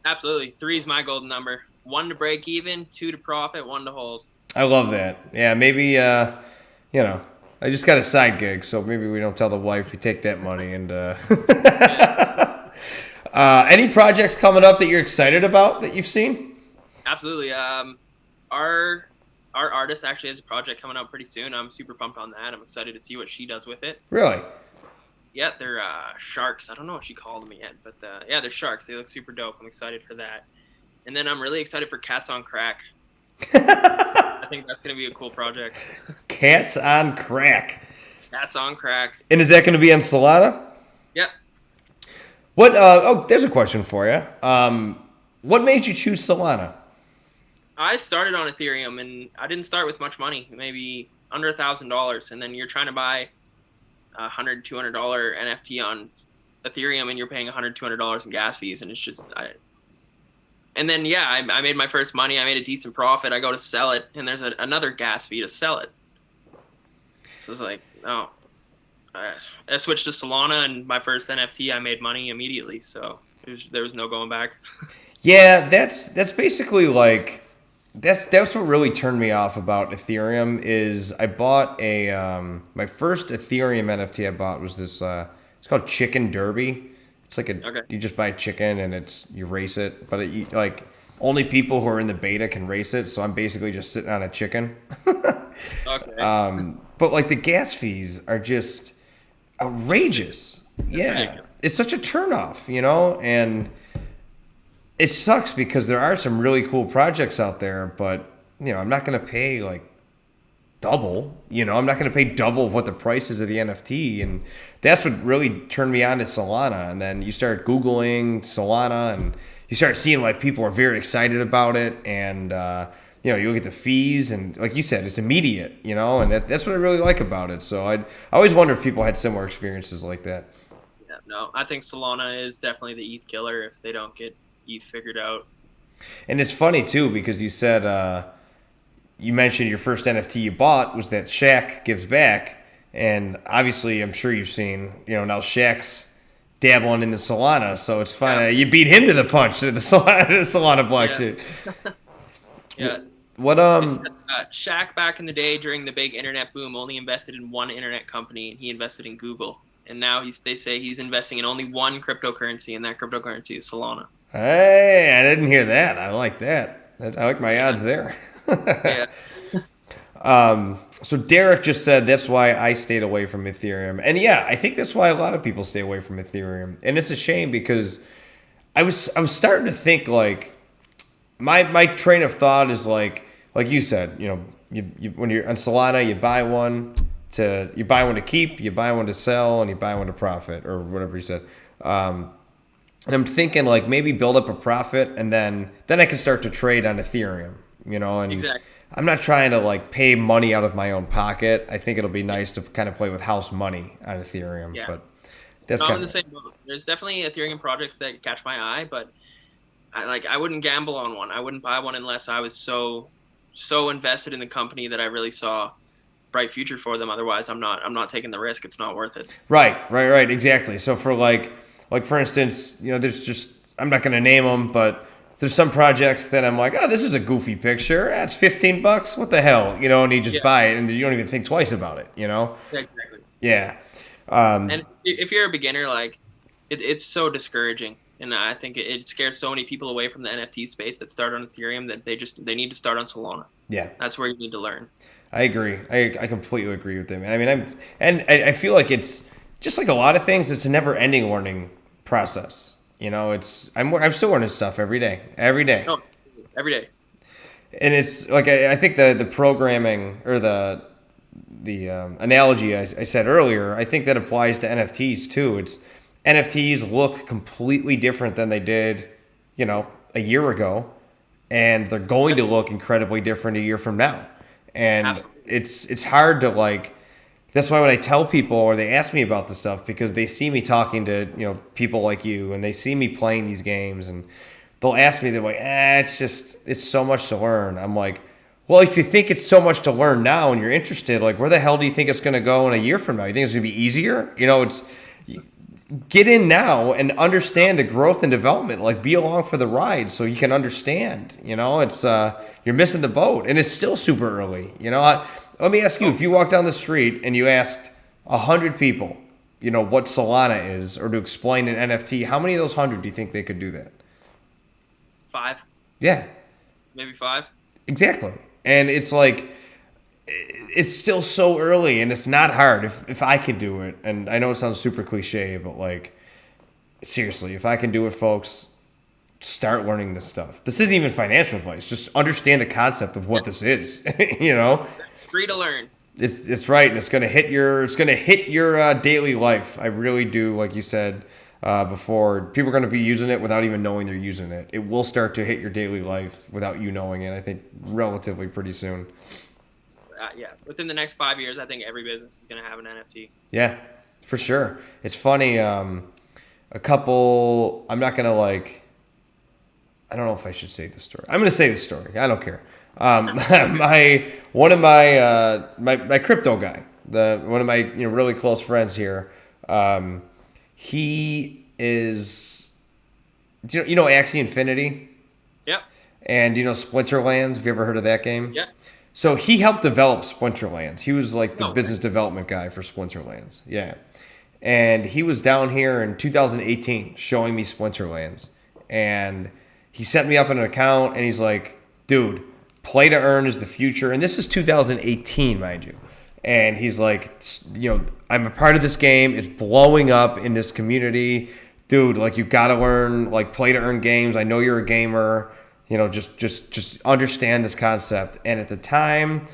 Absolutely. 3 is my golden number. 1 to break even, 2 to profit, 1 to hold. I love that. Yeah, maybe, you know, I just got a side gig, so maybe we don't tell the wife we take that money. And any projects coming up that you're excited about that you've seen? Absolutely. Our artist actually has a project coming out pretty soon. I'm super pumped on that. I'm excited to see what she does with it. Really? Yeah, they're sharks. I don't know what she called them yet, but yeah, they're sharks. They look super dope. I'm excited for that. And then I'm really excited for Cats on Crack. I think that's going to be a cool project. Cats on Crack. Cats on Crack. And is that going to be on Solana? Yep. What? There's a question for you. What made you choose Solana? I started on Ethereum, and I didn't start with much money, maybe under $1,000. And then you're trying to buy $100, $200 NFT on Ethereum, and you're paying $100, $200 in gas fees, and it's just... And then, yeah, I made my first money. I made a decent profit. I go to sell it, and there's another gas fee to sell it. So it's like, oh. I switched to Solana, and my first NFT, I made money immediately. So there was no going back. Yeah, that's basically like that's what really turned me off about Ethereum. Is I bought my first Ethereum NFT I bought was this. It's called Chicken Derby. It's like you just buy a chicken and you race it, but like only people who are in the beta can race it. So I'm basically just sitting on a chicken. Okay. But like the gas fees are just outrageous. Yeah, it's such a turnoff, you know, and it sucks because there are some really cool projects out there, but you know I'm not gonna pay like double. You know, I'm not going to pay double of what the price is of the NFT. And that's what really turned me on to Solana. And then you start Googling Solana and you start seeing like people are very excited about it. And, you know, you look at the fees and like you said, it's immediate, you know, and that's what I really like about it. So I always wonder if people had similar experiences like that. Yeah, no, I think Solana is definitely the ETH killer if they don't get ETH figured out. And it's funny too, because you said, you mentioned your first NFT you bought was that Shaq Gives Back, and obviously I'm sure you've seen, you know, now Shaq's dabbling in the Solana, so it's fun. Yeah. You beat him to the punch to the Solana blockchain. Yeah. What Shaq back in the day during the big internet boom only invested in one internet company, and he invested in Google. And now they say he's investing in only one cryptocurrency, and that cryptocurrency is Solana. Hey, I didn't hear that. I like that. I like my odds there. Yeah. So Derek just said that's why I stayed away from Ethereum. And yeah, I think that's why a lot of people stay away from Ethereum. And it's a shame because I was starting to think like my train of thought is like you said, you know, you when you're on Solana, you buy one to keep, you buy one to sell, and you buy one to profit or whatever you said. And I'm thinking like maybe build up a profit and then I can start to trade on Ethereum, and Exactly. I'm not trying to like pay money out of my own pocket. I think it'll be nice to kind of play with house money on Ethereum, Yeah. but that's I'm kind in the of same boat. There's definitely Ethereum projects that catch my eye, but I wouldn't gamble on one. I wouldn't buy one unless I was so invested in the company that I really saw bright future for them. Otherwise, I'm not taking the risk. It's not worth it. right, exactly. So for like for instance, there's just I'm not going to name them, but there's some projects that I'm like, oh, this is a goofy picture. That's $15. What the hell, and you just Yeah. buy it and you don't even think twice about it, Yeah, exactly. Yeah. And if you're a beginner, like it's so discouraging. And I think it scares so many people away from the NFT space that start on Ethereum that they need to start on Solana. Yeah. That's where you need to learn. I agree. I completely agree with them. I mean, I feel like it's just like a lot of things. It's a never-ending learning process. I'm still learning stuff every day, Oh, every day. and it's like I think the programming or the analogy I said earlier. I think that applies to NFTs too. It's NFTs look completely different than they did, a year ago, and they're going to look incredibly different a year from now. And Absolutely. it's hard to like. That's why when I tell people or they ask me about this stuff, because they see me talking to people like you, and they see me playing these games, and they'll ask me, they're like, it's so much to learn. I'm like, well, if you think it's so much to learn now and you're interested, like where the hell do you think it's going to go in a year from now? You think it's going to be easier? It's get in now and understand the growth and development. Like be along for the ride so you can understand. It's you're missing the boat, and it's still super early. Let me ask you: if you walk down the street and you asked 100 people, what Solana is, or to explain an NFT, how many of those 100 do you think they could do that? 5, Yeah, maybe 5. exactly. And it's like it's still so early, and it's not hard. If I could do it, and I know it sounds super cliche, but like seriously, if I can do it, folks, start learning this stuff. This isn't even financial advice. Just understand the concept of what this is. Free to learn. It's right, and it's gonna hit your daily life. I really do, like you said before. People are gonna be using it without even knowing they're using it. It will start to hit your daily life without you knowing it. I think relatively pretty soon. Yeah, within the next 5 years, I think every business is going to have an NFT. Yeah, for sure. It's funny. I'm not gonna like. I don't know if I should say this story. I'm gonna say the story. I don't care. One of my crypto guy, one of my really close friends here. He is. Do you know Axie Infinity? Yep. And Splinterlands? Have you ever heard of that game? Yep. So he helped develop Splinterlands. He was like the business development guy for Splinterlands. Yeah. And he was down here in 2018 showing me Splinterlands. And he set me up an account, and he's like, dude, play to earn is the future. And this is 2018, mind you. And he's like, I'm a part of this game. It's blowing up in this community. Dude, like you got to learn like play to earn games. I know you're a gamer. Just understand this concept. And at the time,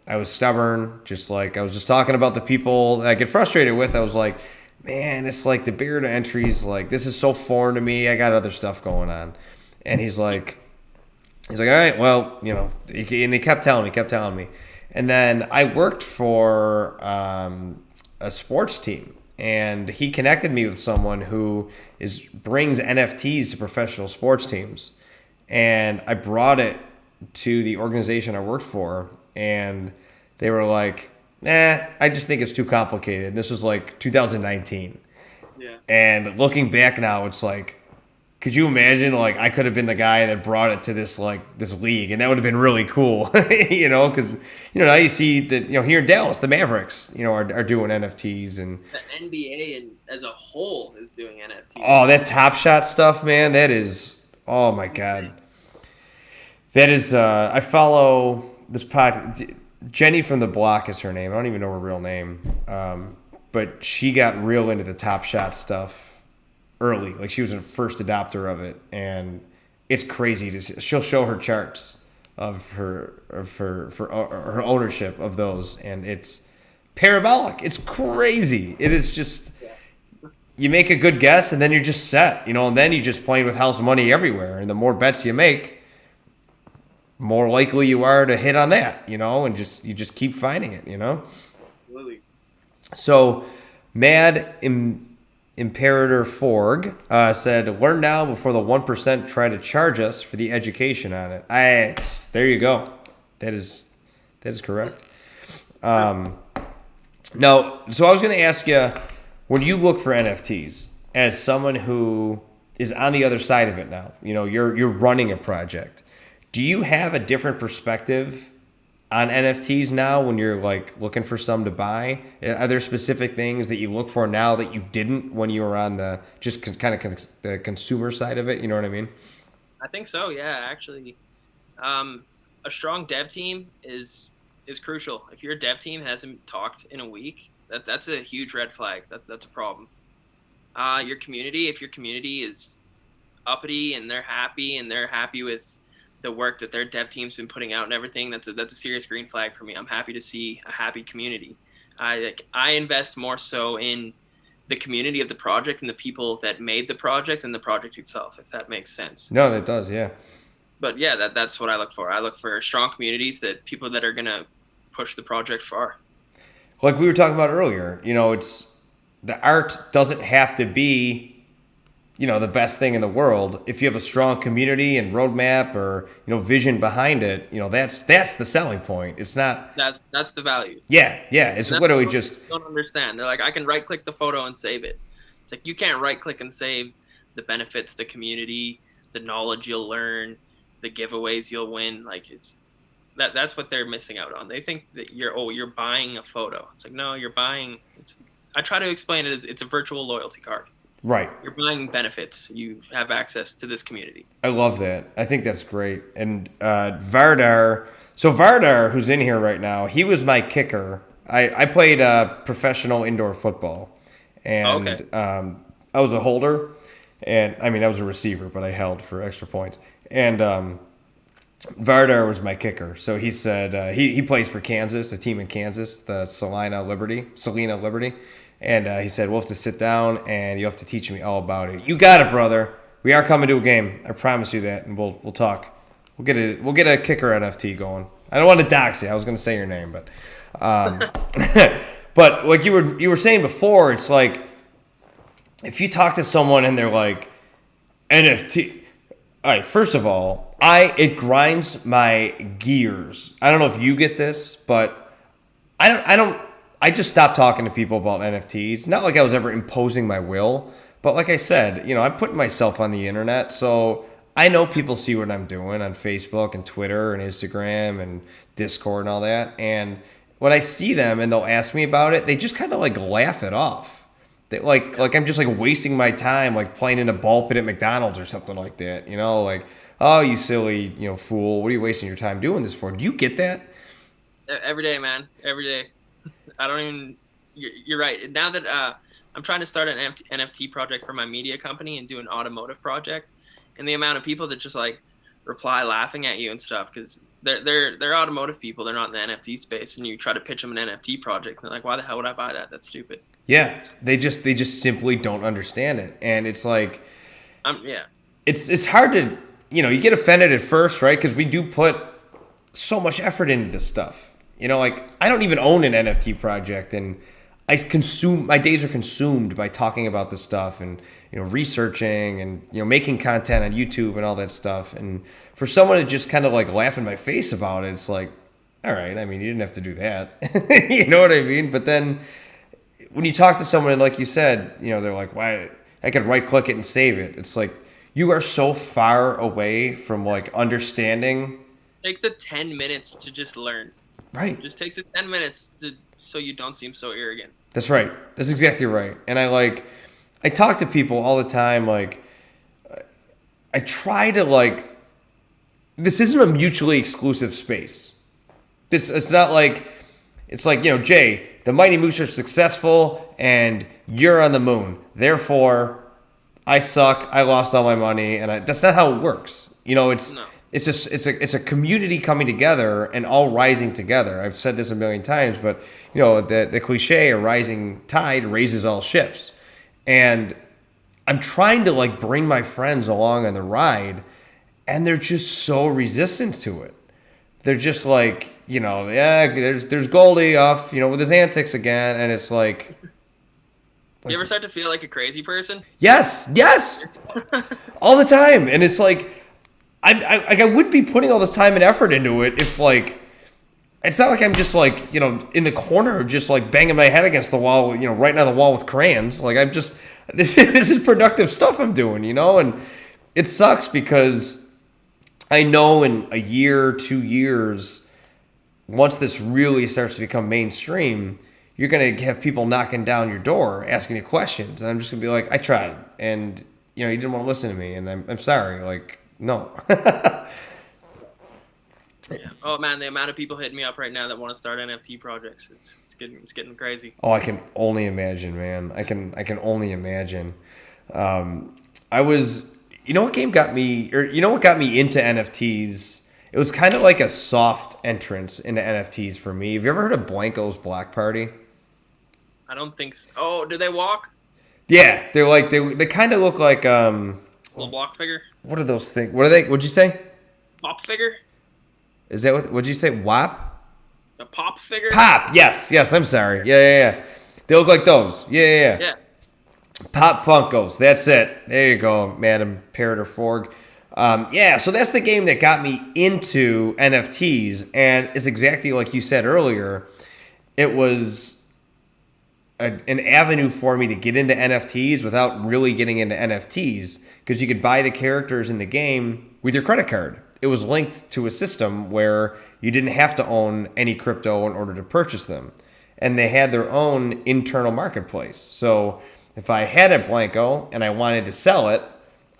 I was stubborn. Just like I was just talking about the people that I get frustrated with. I was like, man, it's like the barrier to entries. Like this is so foreign to me. I got other stuff going on. And he's like, all right, well, and he kept telling me. And then I worked for a sports team. And he connected me with someone who brings NFTs to professional sports teams. And I brought it to the organization I worked for, and they were like, I just think it's too complicated. This was like 2019. Yeah. And looking back now, it's like, could you imagine, like, I could have been the guy that brought it to this league, and that would have been really cool, because, now you see that, here in Dallas, the Mavericks, are doing NFTs, and The NBA as a whole is doing NFTs. oh, that Top Shot stuff, man, that is, oh my God. That is, I follow this Jenny from the Block is her name. I don't even know her real name. But she got real into the Top Shot stuff early. Like she was a first adopter of it. And it's crazy to see. She'll show her charts of her ownership of those. And it's parabolic. It's crazy. It is just, you make a good guess and then you're just set, and then you just playing with house money everywhere. And the more bets you make, more likely you are to hit on that, and you just keep finding it, Absolutely. So Mad Imperator Forg said, learn now before the 1% try to charge us for the education on it. There you go. That is correct. Now, so I was going to ask you, when you look for NFTs as someone who is on the other side of it now, you're running a project. Do you have a different perspective on NFTs now when you're like looking for some to buy? Are there specific things that you look for now that you didn't when you were on the the consumer side of it? You know what I mean? I think so. Yeah, actually, a strong dev team is crucial. If your dev team hasn't talked in a week, that's a huge red flag. That's a problem. Your community, if your community is uppity and they're happy with the work that their dev team's been putting out and everything, that's a serious green flag for me. I'm happy to see a happy community. I invest more so in the community of the project and the people that made the project and the project itself, if that makes sense. No, that does, yeah. But yeah, that's what I look for. I look for strong communities, that people that are gonna push the project far. Like we were talking about earlier, it's the art doesn't have to be the best thing in the world. If you have a strong community and roadmap or vision behind it, that's the selling point. It's not that's the value. Yeah. It's literally just don't understand. They're like, I can right click the photo and save it. It's like, you can't right click and save the benefits, the community, the knowledge you'll learn, the giveaways you'll win. Like that's what they're missing out on. They think that you're buying a photo. It's like, no, you're buying. I try to explain it as it's a virtual loyalty card. Right. You're buying benefits. You have access to this community. I love that. I think that's great. And Vardar, who's in here right now, he was my kicker. I played professional indoor football, and I was a holder, and I was a receiver, but I held for extra points. And Vardar was my kicker. So he said he plays for Kansas, a team in Kansas, the Salina Liberty. And he said, we'll have to sit down and you'll have to teach me all about it. You got it, brother. We are coming to a game. I promise you that. And we'll talk. We'll get a kicker NFT going. I don't want to dox you. I was going to say your name, but but like you were saying before, it's like if you talk to someone and they're like, NFT. All right, first of all, it grinds my gears. I don't know if you get this, but I just stopped talking to people about NFTs. Not like I was ever imposing my will, but like I said, I'm putting myself on the internet, so I know people see what I'm doing on Facebook and Twitter and Instagram and Discord and all that. And when I see them and they'll ask me about it, they just kind of like laugh it off. They like I'm just like wasting my time like playing in a ball pit at McDonald's or something like that. Like, oh, you silly, fool. What are you wasting your time doing this for? Do you get that? Every day, man. Every day. I don't even. You're right. Now that I'm trying to start an NFT project for my media company and do an automotive project, and the amount of people that just like reply laughing at you and stuff, because they're automotive people. They're not in the NFT space, and you try to pitch them an NFT project, and they're like, "Why the hell would I buy that? That's stupid." Yeah, they just simply don't understand it, and it's like, it's hard to you get offended at first, right? Because we do put so much effort into this stuff. Like I don't even own an NFT project, and my days are consumed by talking about this stuff and researching and making content on YouTube and all that stuff. And for someone to just kind of like laugh in my face about it, it's like, all right, you didn't have to do that. You know what I mean? But then when you talk to someone and like you said, they're like, why I could right click it and save it. It's like you are so far away from like understanding. Take the 10 minutes to just learn. Right. Just take the 10 minutes so you don't seem so arrogant. That's right. That's exactly right. And I talk to people all the time. Like, I try to this isn't a mutually exclusive space. It's not like, Jay, the Mighty Moose are successful and you're on the moon. Therefore, I suck. I lost all my money. And that's not how it works. No. It's a community coming together and all rising together. I've said this a million times, but the cliche, a rising tide raises all ships. And I'm trying to like bring my friends along on the ride, and they're just so resistant to it. They're just like, yeah, there's Goldie off, with his antics again, and it's like. You ever start to feel like a crazy person? Yes, all the time, and it's like, I wouldn't be putting all this time and effort into it if like. It's not like I'm just like, in the corner, just like banging my head against the wall, writing on the wall with crayons. Like I'm just, this is productive stuff I'm doing, and it sucks because I know in a year, 2 years, once this really starts to become mainstream, you're going to have people knocking down your door, asking you questions. And I'm just going to be like, I tried. And, you didn't want to listen to me. And I'm sorry. Like, no. Yeah. Oh man, the amount of people hitting me up right now that want to start NFT projects, it's getting crazy. Oh, I can only imagine, man. I can only imagine. I was, what game got me, or what got me into NFTs? It was kind of like a soft entrance into NFTs for me. Have you ever heard of Blanco's Black Party? I don't think so. Oh, do they walk? Yeah, they're like they kind of look like little block figure. What are those things? What are they? What'd you say? Pop figure. Is that what'd you say? WAP? A pop figure? Pop, yes, I'm sorry. Yeah. They look like those. Yeah. Pop Funkos, that's it. There you go, Madam Parrot or Forg. So that's the game that got me into NFTs, and it's exactly like you said earlier. It was an avenue for me to get into NFTs without really getting into NFTs, because you could buy the characters in the game with your credit card. It was linked to a system where you didn't have to own any crypto in order to purchase them. And they had their own internal marketplace. So if I had a Blanco and I wanted to sell it,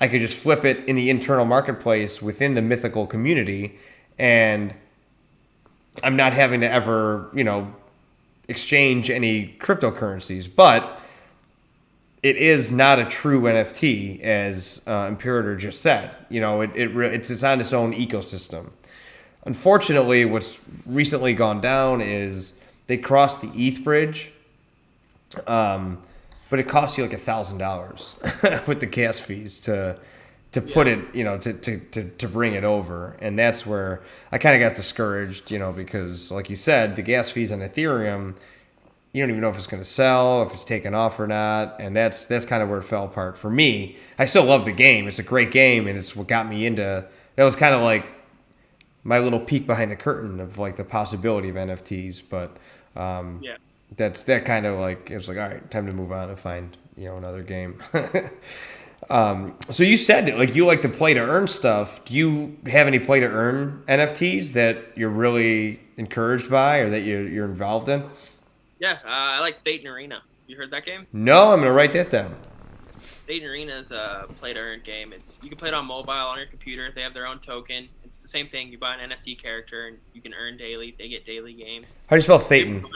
I could just flip it in the internal marketplace within the mythical community, and I'm not having to ever, exchange any cryptocurrencies. But it is not a true NFT, as Imperator just said. It's on its own ecosystem. Unfortunately, what's recently gone down is they crossed the ETH bridge, but it costs you like $1,000 with the gas fees to put it, to bring it over, and that's where I kind of got discouraged, because like you said, the gas fees on Ethereum. You don't even know if it's going to sell, if it's taken off or not, and that's kind of where it fell apart for me. I still love the game; it's a great game, and it's what got me into. That was kind of like my little peek behind the curtain of like the possibility of NFTs. But that's that kind of like it was like, all right, time to move on and find another game. So you said like you like the play to earn stuff. Do you have any play to earn NFTs that you're really encouraged by or that you're involved in? Yeah, I like Fate and Arena. You heard that game? No, I'm gonna write that down. Fate and Arena is a play-to-earn game. You can play it on mobile, on your computer. They have their own token. It's the same thing. You buy an NFT character, and you can earn daily. They get daily games. How do you spell Thetan?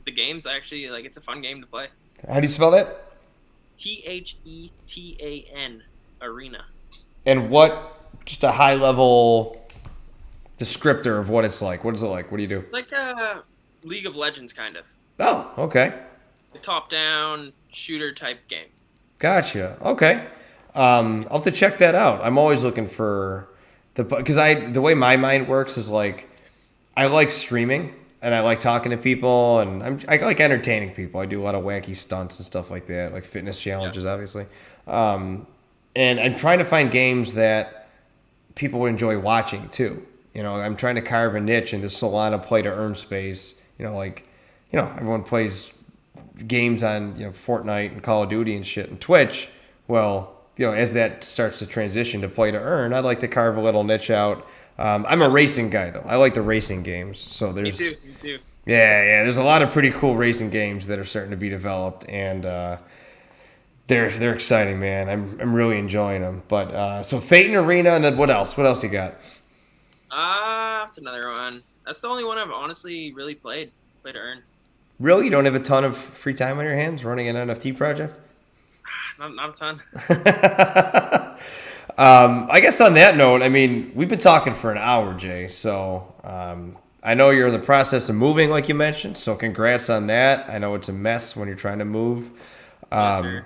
The game's actually, it's a fun game to play. How do you spell that? Thetan, Arena. And just a high-level descriptor of what it's like. What is it like? What do you do? It's like a League of Legends, kind of. Oh, okay. A top-down shooter type game. Gotcha. Okay. I'll have to check that out. I'm always looking for because the way my mind works is like I like streaming and I like talking to people and I like entertaining people. I do a lot of wacky stunts and stuff like that, like fitness challenges, obviously. And I'm trying to find games that people enjoy watching too. I'm trying to carve a niche in this Solana play to earn space. Everyone plays games on Fortnite and Call of Duty and shit and Twitch. Well, as that starts to transition to play to earn, I'd like to carve a little niche out. I'm a racing guy though. I like the racing games. So there's Me too. Yeah. There's a lot of pretty cool racing games that are starting to be developed, and they're exciting, man. I'm really enjoying them. But so Fate and Arena, and then what else? What else you got? That's another one. That's the only one I've honestly really played. Play to earn. Really? You don't have a ton of free time on your hands running an NFT project? Not a ton. I guess on that note, we've been talking for an hour, Jay. So I know you're in the process of moving, like you mentioned. So congrats on that. I know it's a mess when you're trying to move. Sure.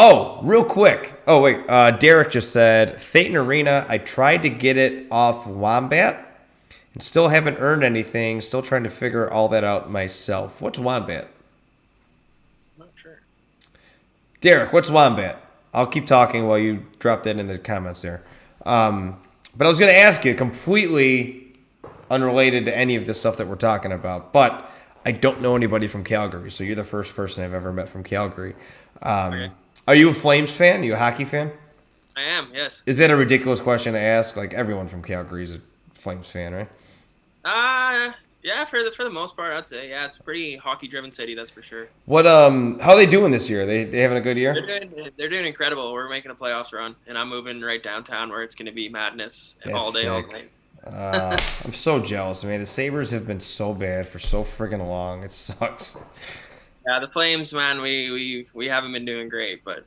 Oh, real quick. Oh, wait. Derek just said, Phaeton Arena, I tried to get it off Wombat and still haven't earned anything. Still trying to figure all that out myself. What's Wombat? Not sure. Derek, what's Wombat? I'll keep talking while you drop that in the comments there. But I was going to ask you, completely unrelated to any of this stuff that we're talking about, but I don't know anybody from Calgary, so you're the first person I've ever met from Calgary. Okay. Are you a Flames fan? Are you a hockey fan? I am, yes. Is that a ridiculous question to ask? Like, everyone from Calgary is a Flames fan, right? Yeah, for the most part, I'd say. Yeah, it's a pretty hockey-driven city, that's for sure. What how are they doing this year? They having a good year? They're doing incredible. We're making a playoffs run, and I'm moving right downtown where it's going to be madness all day, all night. I'm so jealous, man. The Sabres have been so bad for so friggin' long. It sucks. Yeah, the Flames, man, we haven't been doing great, but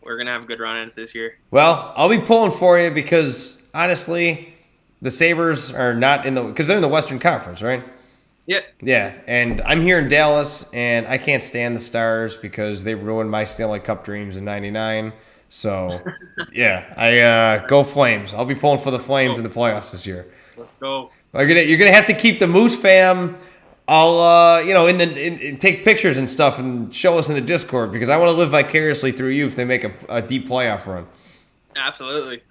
we're going to have a good run in it this year. Well, I'll be pulling for you because, honestly, the Sabres are not because they're in the Western Conference, right? Yeah. Yeah, and I'm here in Dallas, and I can't stand the Stars because they ruined my Stanley Cup dreams in '99. So, yeah, I go Flames. I'll be pulling for the Flames in the playoffs this year. Let's go. You're gonna have to keep the Moose fam. I'll take pictures and stuff and show us in the Discord because I want to live vicariously through you if they make a deep playoff run. Absolutely.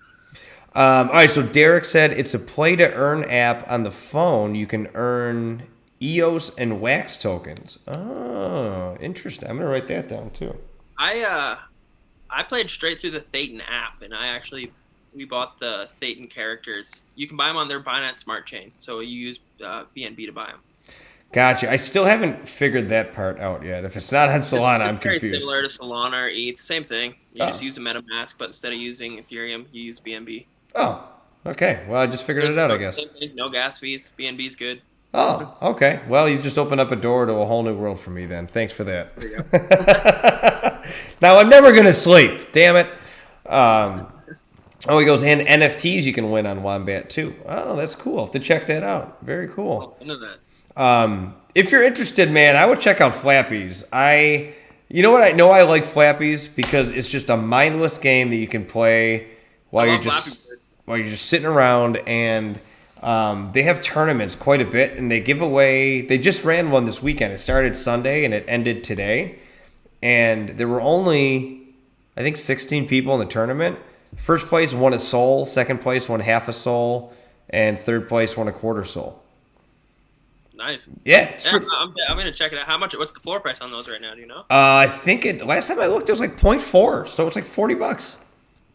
All right, so Derek said it's a play-to-earn app on the phone. You can earn EOS and Wax tokens. Oh, interesting. I'm going to write that down, too. I played straight through the Phaeton app, and we bought the Phaeton characters. You can buy them on their Binance Smart Chain, so you use BNB to buy them. Gotcha. I still haven't figured that part out yet. If it's not on Solana, I'm very confused. Similar to Solana or ETH, same thing. You just use a MetaMask, but instead of using Ethereum, you use BNB. Oh, okay. Well, I just figured it out, I guess. No gas fees. BNB's good. Oh, okay. Well, you've just opened up a door to a whole new world for me then. Thanks for that. There you go. Now, I'm never going to sleep. Damn it. He goes, and NFTs you can win on Wombat, too. Oh, that's cool. I'll have to check that out. Very cool. Into that. If you're interested, man, I would check out Flappies. You know what? I know I like Flappies because it's just a mindless game that you can play while you're just sitting around, and they have tournaments quite a bit, and they give away. They just ran one this weekend. It started Sunday and it ended today, and there were only, I think, 16 people in the tournament. First place won a soul, second place won half a soul, and third place won a quarter soul. Nice. Yeah, I'm gonna check it out. What's the floor price on those right now? Do you know? I think last time I looked, it was like 0.4, so it's like $40.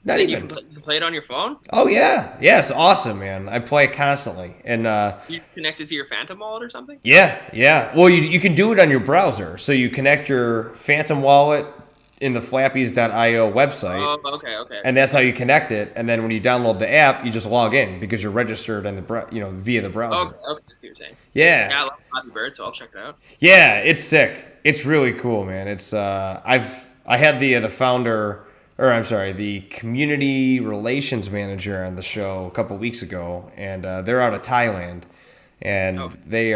Not even. You can play it on your phone? Oh yeah, it's awesome, man. I play it constantly, and you connect it to your Phantom wallet or something? Yeah. Well, you can do it on your browser, so you connect your Phantom wallet in the Flappies.io website. Oh, okay. And that's how you connect it. And then when you download the app, you just log in because you're registered on via the browser. Okay, that's what you're saying. Yeah. I love Flappy Bird, so I'll check it out. Yeah, it's sick. It's really cool, man. It's I had the founder, or I'm sorry, the community relations manager on the show a couple weeks ago, and they're out of Thailand, and they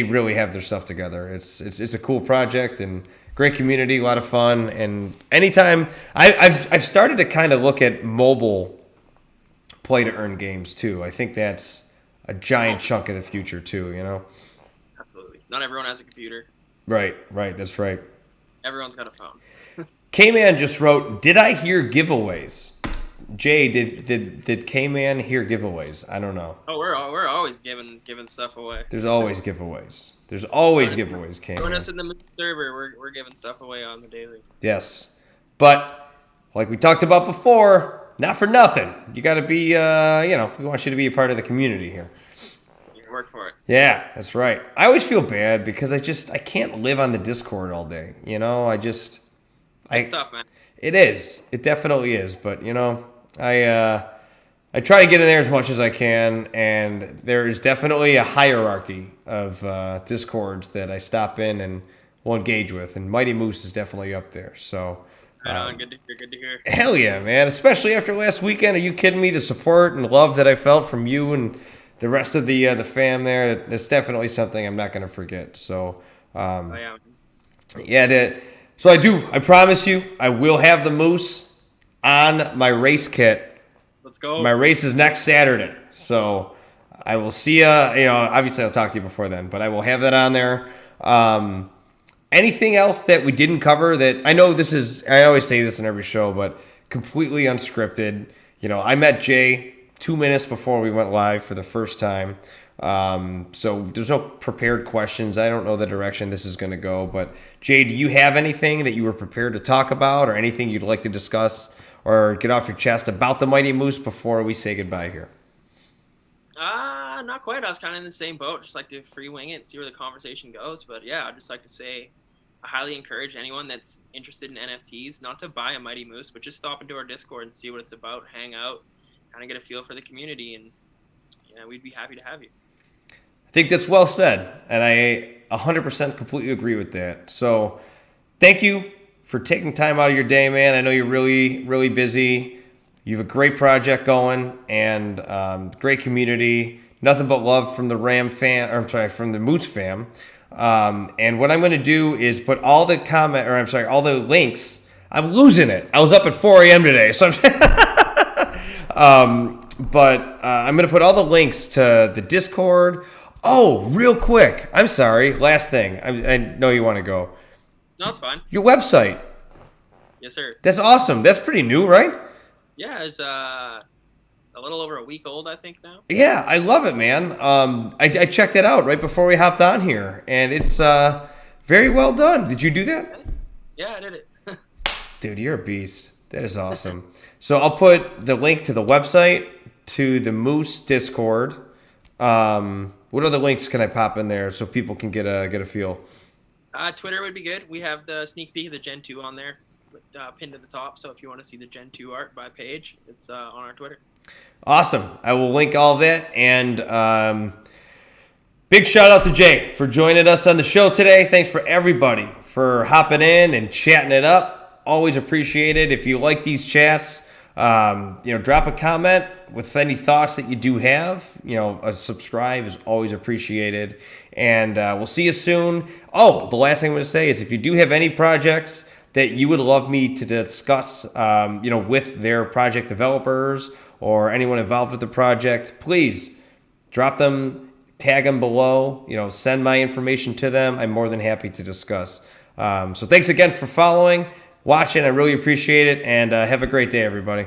really have their stuff together. It's a cool project and great community, a lot of fun, and anytime I've started to kind of look at mobile play to earn games too. I think that's a giant chunk of the future too. Absolutely. Not everyone has a computer. Right. That's right. Everyone's got a phone. K-Man just wrote, "Did I hear giveaways?" Jay, did K-Man hear giveaways? I don't know. Oh, we're always giving stuff away. There's always giveaways. There's always giveaways, K-Man. Join us in the server. We're giving stuff away on the daily. Yes. But like we talked about before, not for nothing. You got to be we want you to be a part of the community here. You can work for it. Yeah, that's right. I always feel bad because I can't live on the Discord all day. It's tough, man. It is. It definitely is. But I try to get in there as much as I can, and there is definitely a hierarchy of Discords that I stop in and will engage with, and Mighty Moose is definitely up there. So, good to hear. Hell yeah, man! Especially after last weekend. Are you kidding me? The support and love that I felt from you and the rest of the fam there, it's definitely something I'm not going to forget. So, So I promise you, I will have the moose on my race kit. Let's go. My race is next Saturday. So I will see you, obviously I'll talk to you before then, but I will have that on there. Anything else that we didn't cover that, I know I always say this in every show, but completely unscripted. I met Jay 2 minutes before we went live for the first time. So there's no prepared questions. I don't know the direction this is going to go, but Jay, do you have anything that you were prepared to talk about or anything you'd like to discuss or get off your chest about the Mighty Moose before we say goodbye here? Not quite. I was kind of in the same boat. Just like to free wing it and see where the conversation goes. But yeah, I'd just like to say I highly encourage anyone that's interested in NFTs not to buy a Mighty Moose, but just stop into our Discord and see what it's about, hang out, kind of get a feel for the community, and we'd be happy to have you. I think that's well said, and I 100% completely agree with that. So thank you for taking time out of your day, man. I know you're really, really busy. You have a great project going and great community. Nothing but love from the from the Moose fam. And what I'm going to do is put all the all the links. I'm losing it. I was up at 4 a.m. today, so I'm going to put all the links to the Discord. Oh, real quick. I'm sorry. Last thing. I know you want to go. No, it's fine. Your website. Yes, sir. That's awesome. That's pretty new, right? Yeah, it's a little over a week old, I think, now. Yeah, I love it, man. I checked it out right before we hopped on here, and it's very well done. Did you do that? Yeah, I did it. Dude, you're a beast. That is awesome. So I'll put the link to the website, to the Moose Discord. What other links can I pop in there so people can get a feel? Twitter would be good. We have the sneak peek of the Gen 2 on there, pinned to the top. So if you want to see the Gen 2 art by page, it's on our Twitter. Awesome. I will link all of that. And big shout out to Jay for joining us on the show today. Thanks for everybody for hopping in and chatting it up. Always appreciate it. If you like these chats, drop a comment with any thoughts that you do have. A subscribe is always appreciated. And we'll see you soon. Oh, the last thing I'm going to say is if you do have any projects that you would love me to discuss, with their project developers or anyone involved with the project, please drop them, tag them below, send my information to them. I'm more than happy to discuss. So thanks again for following, watching. I really appreciate it, and have a great day, everybody.